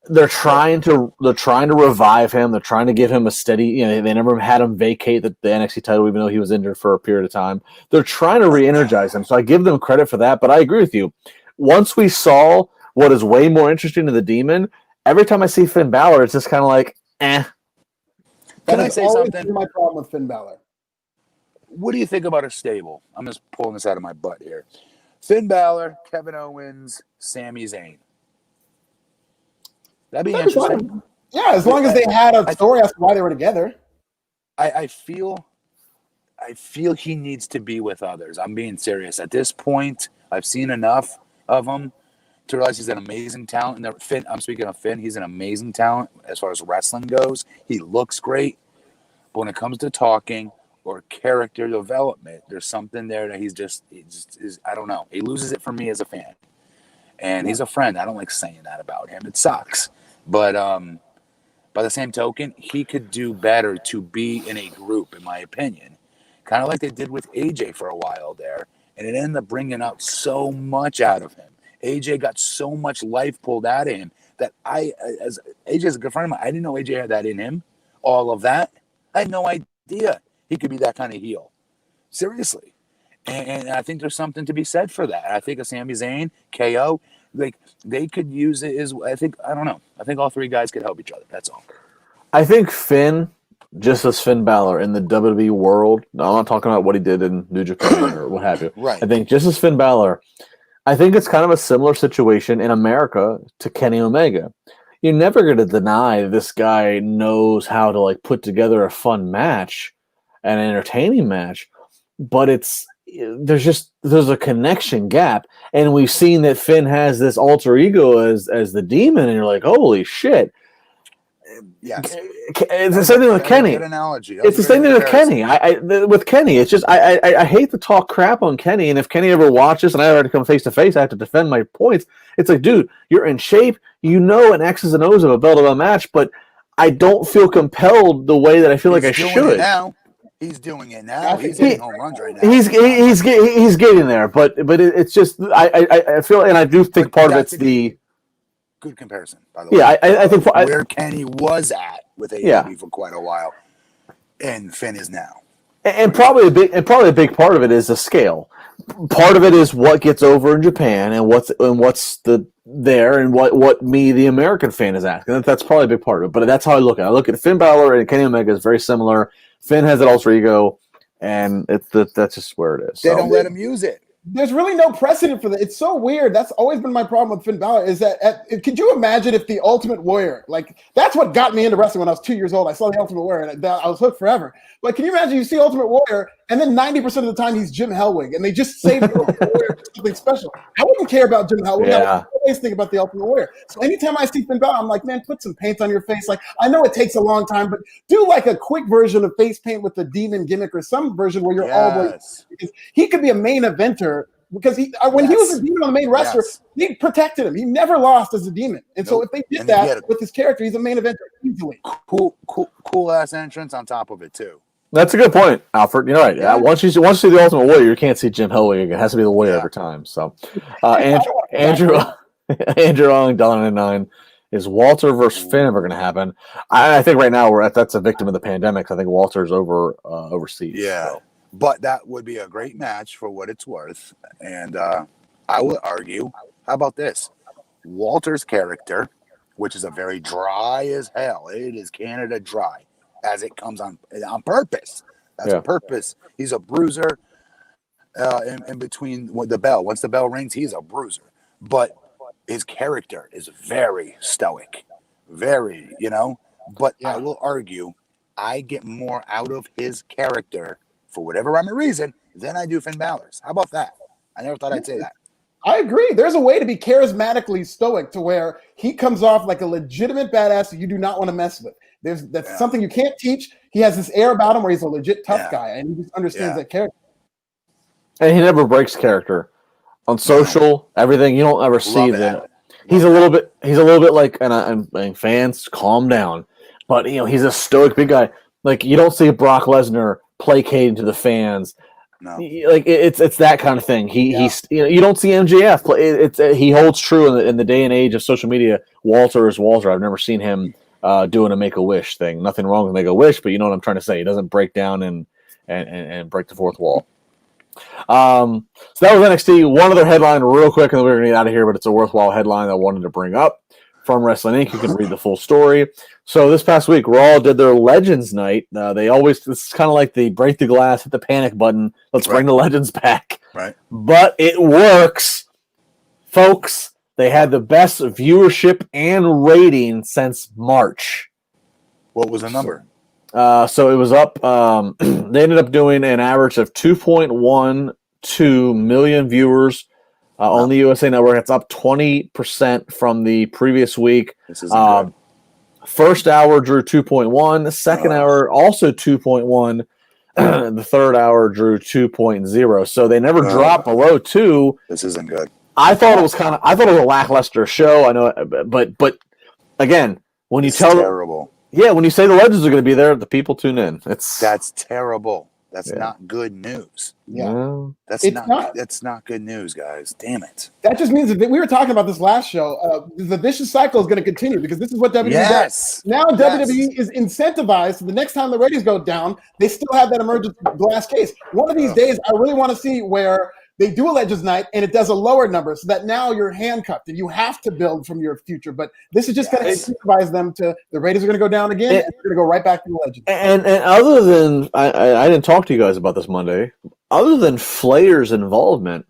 They're trying to revive him. They're trying to give him a steady. They never had him vacate the NXT title, even though he was injured for a period of time. They're trying to re-energize him, so I give them credit for that. But I agree with you. Once we saw what is way more interesting to the Demon, every time I see Finn Balor, it's just kind of like, eh. Can I say something? My problem with Finn Balor. What do you think about a stable? I'm just pulling this out of my butt here. Finn Balor, Kevin Owens, Sami Zayn. That'd be interesting. Yeah, as long as they had a story as to why they were together. I feel he needs to be with others. I'm being serious. At this point, I've seen enough of him to realize he's an amazing talent. And Finn, I'm speaking of Finn, he's an amazing talent as far as wrestling goes. He looks great. But when it comes to talking or character development, there's something there that he's I don't know. He loses it for me as a fan. And he's a friend. I don't like saying that about him. It sucks. But by the same token, he could do better to be in a group, in my opinion. Kind of like they did with AJ for a while there. And it ended up bringing out so much out of him. AJ got so much life pulled out of him that as AJ is a good friend of mine, I didn't know AJ had that in him. All of that. I had no idea he could be that kind of heel. Seriously. And I think there's something to be said for that. I think of Sami Zayn, KO, like they could use it as I don't know. I think all three guys could help each other. That's all. I think Finn, just as Finn Balor in the WWE world, I'm not talking about what he did in New Japan or what have you. Right. I think just as Finn Balor, I think it's kind of a similar situation in America to Kenny Omega. You're never going to deny this guy knows how to put together a fun match, an entertaining match, but there's a connection gap, and we've seen that Finn has this alter ego as the Demon, and you're like, holy shit. Yes. It's the same thing with Kenny. Good analogy. It's the same thing with Kenny. With Kenny, it's just I hate to talk crap on Kenny, and if Kenny ever watches and I ever have to come face to face, I have to defend my points. It's like, dude, you're in shape. You know an X's and O's of a belt of a match, but I don't feel compelled the way that I feel like I should. He's doing it now. He's hitting home runs right now. He's getting there, but it's just I feel, and I do think part of it's the good comparison, by the way. Yeah, I think where Kenny was at with AEW for quite a while, and Finn is now. And probably a big part of it is the scale. Part of it is what gets over in Japan and what's there and what me, the American fan, is asking. That's probably a big part of it. But that's how I look at it. I look at Finn Balor and Kenny Omega is very similar. Finn has that alter ego, and that's just where it is. They don't let him use it. There's really no precedent for that. It's so weird. That's always been my problem with Finn Balor is that could you imagine if the Ultimate Warrior, like that's what got me into wrestling when I was 2 years old. I saw the Ultimate Warrior and I was hooked forever. But can you imagine you see Ultimate Warrior and then 90% of the time he's Jim Hellwig and they just say the Ultimate Warrior for something special. I wouldn't care about Jim Hellwig. Yeah. I always think about the Ultimate Warrior. So anytime I see Finn Balor, I'm like, man, put some paint on your face. Like I know it takes a long time, but do like a quick version of face paint with the demon gimmick or some version where you're always, because he could be a main eventer. Because when he was a demon on the main roster, they protected him. He never lost as a demon. And so if they did that with his character, he's a main eventer easily. Cool ass entrance on top of it too. That's a good point, Alfred. You're right. Yeah. Once you see the Ultimate Warrior, you can't see Jim Hellwig. It has to be the Warrior every time. So, Andrew Ong, $1.99. Is Walter versus Finn ever going to happen? I think right now that's a victim of the pandemic. I think Walter's overseas. Yeah. So. But that would be a great match for what it's worth. And I would argue, how about this? Walter's character, which is a very dry as hell. It is Canada dry, as it comes on purpose. That's a purpose. He's a bruiser in between the bell. Once the bell rings, he's a bruiser. But his character is very stoic. Very, But I will argue, I get more out of his character for whatever rhyme or reason, than I do Finn Balor's. How about that? I never thought I'd say that. I agree. There's a way to be charismatically stoic to where he comes off like a legitimate badass that you do not want to mess with. That's something you can't teach. He has this air about him where he's a legit tough guy, and he just understands that character. And he never breaks character. On social, everything, you don't ever see that. He's a little bit like, and I'm fans, calm down. But he's a stoic big guy. Like you don't see Brock Lesnar placating to the fans. No. Like it's that kind of thing. He's you don't see MJF play. He holds true in the day and age of social media. Walter is Walter. I've never seen him doing a Make-A-Wish thing. Nothing wrong with Make-A-Wish, but you know what I'm trying to say. He doesn't break down and break the fourth wall. So that was NXT. One other headline real quick, and then we're gonna get out of here. But it's a worthwhile headline I wanted to bring up from Wrestling Inc. You can read the full story. So this past week, Raw did their Legends Night. This is kind of like the break the glass, hit the panic button. Let's bring the Legends back. Right. But it works, folks. They had the best viewership and rating since March. What was the number? So it was up. They ended up doing an average of 2.12 million viewers on the USA Network. It's up 20% from the previous week. This is good. First hour drew 2.1. The second hour also 2.1. The third hour drew 2.0. So they never dropped below 2. This isn't good. I thought it was a lackluster show. I know, but again, when you terrible. When you say the Legends are going to be there, the people tune in. That's terrible. That's not good news. Yeah, that's not good news, guys. Damn it. That just means that we were talking about this last show. The vicious cycle is going to continue because this is what WWE does. Now WWE is incentivized. So the next time the ratings go down, they still have that emergency glass case. One of these days, I really want to see where they do a Legends Night and it does a lower number so that now you're handcuffed and you have to build from your future. But this is just going to incentivize them to the ratings are going to go down again and they're going to go right back to the Legends. And other than, I didn't talk to you guys about this Monday, other than Flair's involvement,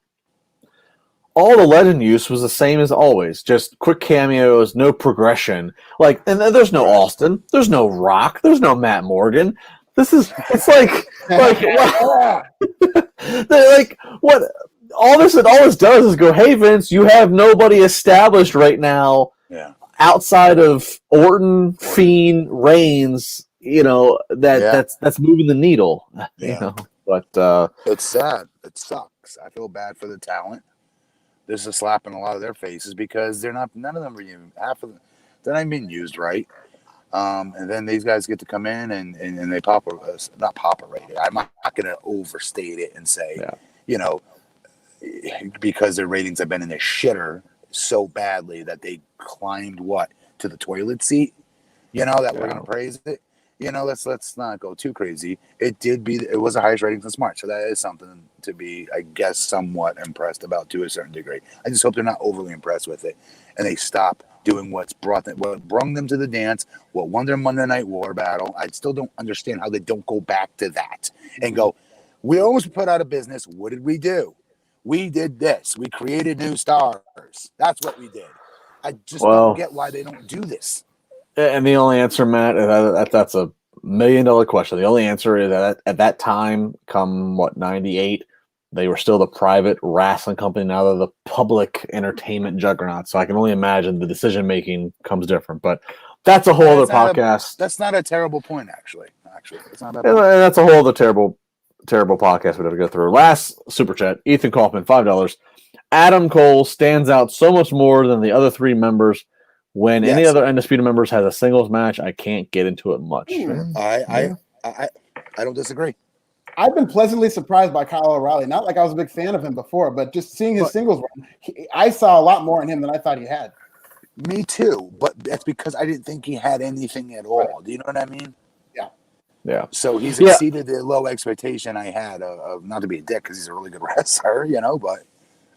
all the Legend use was the same as always. Just quick cameos, no progression. And there's no Austin, there's no Rock, there's no Matt Morgan. It's like what all this does is go, hey Vince, you have nobody established right now. Yeah. outside of Orton, Fiend, Reigns, that's moving the needle. But it's sad. It sucks. I feel bad for the talent. This is a slap in a lot of their faces because none of them are even they're not being used right. And then these guys get to come in and they not pop a rating. I'm not going to overstate it and say, because their ratings have been in the shitter so badly that they climbed to the toilet seat, we're going to praise it. Let's not go too crazy. It was the highest rating since March. So that is something to be, I guess, somewhat impressed about to a certain degree. I just hope they're not overly impressed with it and they stop doing what brung them to the dance, what won their Monday Night War battle. I still don't understand how they don't go back to that and go, we almost put out of business. What did we do? We did this. We created new stars. That's what we did. I just don't get why they don't do this. And the only answer, Matt, that's a $1 million question. The only answer is that at that time, come 98, they were still the private wrestling company. Now they're the public entertainment juggernaut. So I can only imagine the decision making comes different. But that's a whole other podcast. That's not a terrible point, actually. It's not that. And that's a whole other terrible podcast we have to go through. Last super chat, Ethan Kaufman, $5. Adam Cole stands out so much more than the other three members. When any other Undisputed members has a singles match, I can't get into it much. I don't disagree. I've been pleasantly surprised by Kyle O'Reilly. Not like I was a big fan of him before, but just seeing his singles run, I saw a lot more in him than I thought he had. Me too, but that's because I didn't think he had anything at all. Right. Do you know what I mean? Yeah. So he's exceeded the low expectation I had of not to be a dick because he's a really good wrestler, but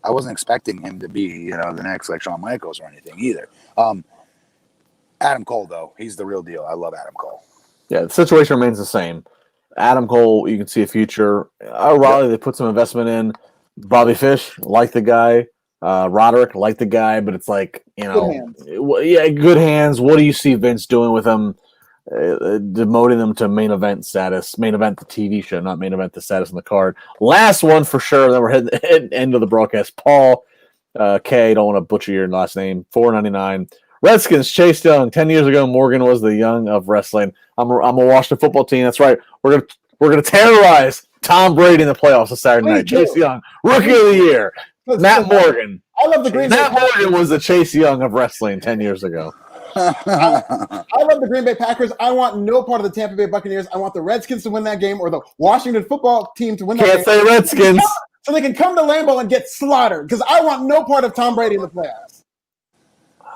I wasn't expecting him to be, the next like Shawn Michaels or anything either. Adam Cole, though, he's the real deal. I love Adam Cole. Yeah, the situation remains the same. Adam Cole, you can see a future. O'Reilly, they put some investment in. Bobby Fish, like the guy. Roderick, like the guy, but it's like, good hands. What do you see Vince doing with him? Demoting them to main event status, main event the TV show, not main event the status on the card. Last one for sure. Then we're hitting the end of the broadcast. Paul K, don't want to butcher your last name. $4.99. Redskins, Chase Young. 10 years ago, Morgan was the young of wrestling. I'm a Washington football team. That's right. We're gonna terrorize Tom Brady in the playoffs this Saturday night. Chase Young, rookie of the year. Matt Morgan. I love the Green Bay Packers. Morgan was the Chase Young of wrestling 10 years ago. I love the Green Bay Packers. I want no part of the Tampa Bay Buccaneers. I want the Redskins to win that game or the Washington football team to win that game. Can't say Redskins. So they can come to Lambeau and get slaughtered because I want no part of Tom Brady in the playoffs.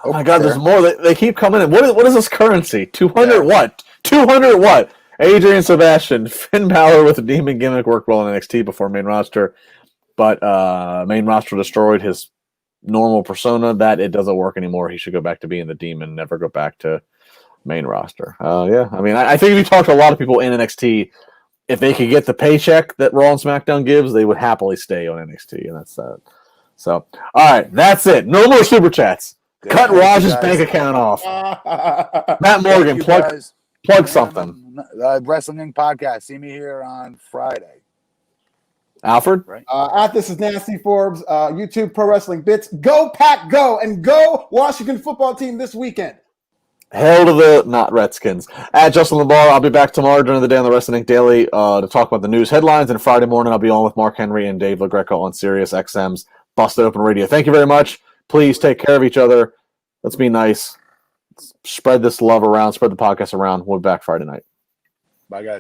Oh my God, there's more. They keep coming in. What is this currency? 200 what? 200 what? Adrian Sebastian, Finn Balor with a demon gimmick worked well in NXT before main roster, but main roster destroyed his normal persona. That it doesn't work anymore. He should go back to being the demon, never go back to main roster. I think if you talk to a lot of people in NXT, if they could get the paycheck that Raw and SmackDown gives, they would happily stay on NXT, and that's that. So, all right, that's it. No more super chats. Good. Cut Raj's bank account off. Matt Morgan, plug something. Wrestling Inc. podcast. See me here on Friday. Alfred? Right. At This Is Nasty Forbes, YouTube Pro Wrestling Bits. Go Pack Go and go Washington football team this weekend. Hell to the not Redskins. At Justin LaBar, I'll be back tomorrow during the day on the Wrestling Inc. Daily to talk about the news headlines. And Friday morning, I'll be on with Mark Henry and Dave LaGreca on Sirius XM's Busted Open Radio. Thank you very much. Please take care of each other. Let's be nice. Spread this love around. Spread the podcast around. We'll be back Friday night. Bye, guys.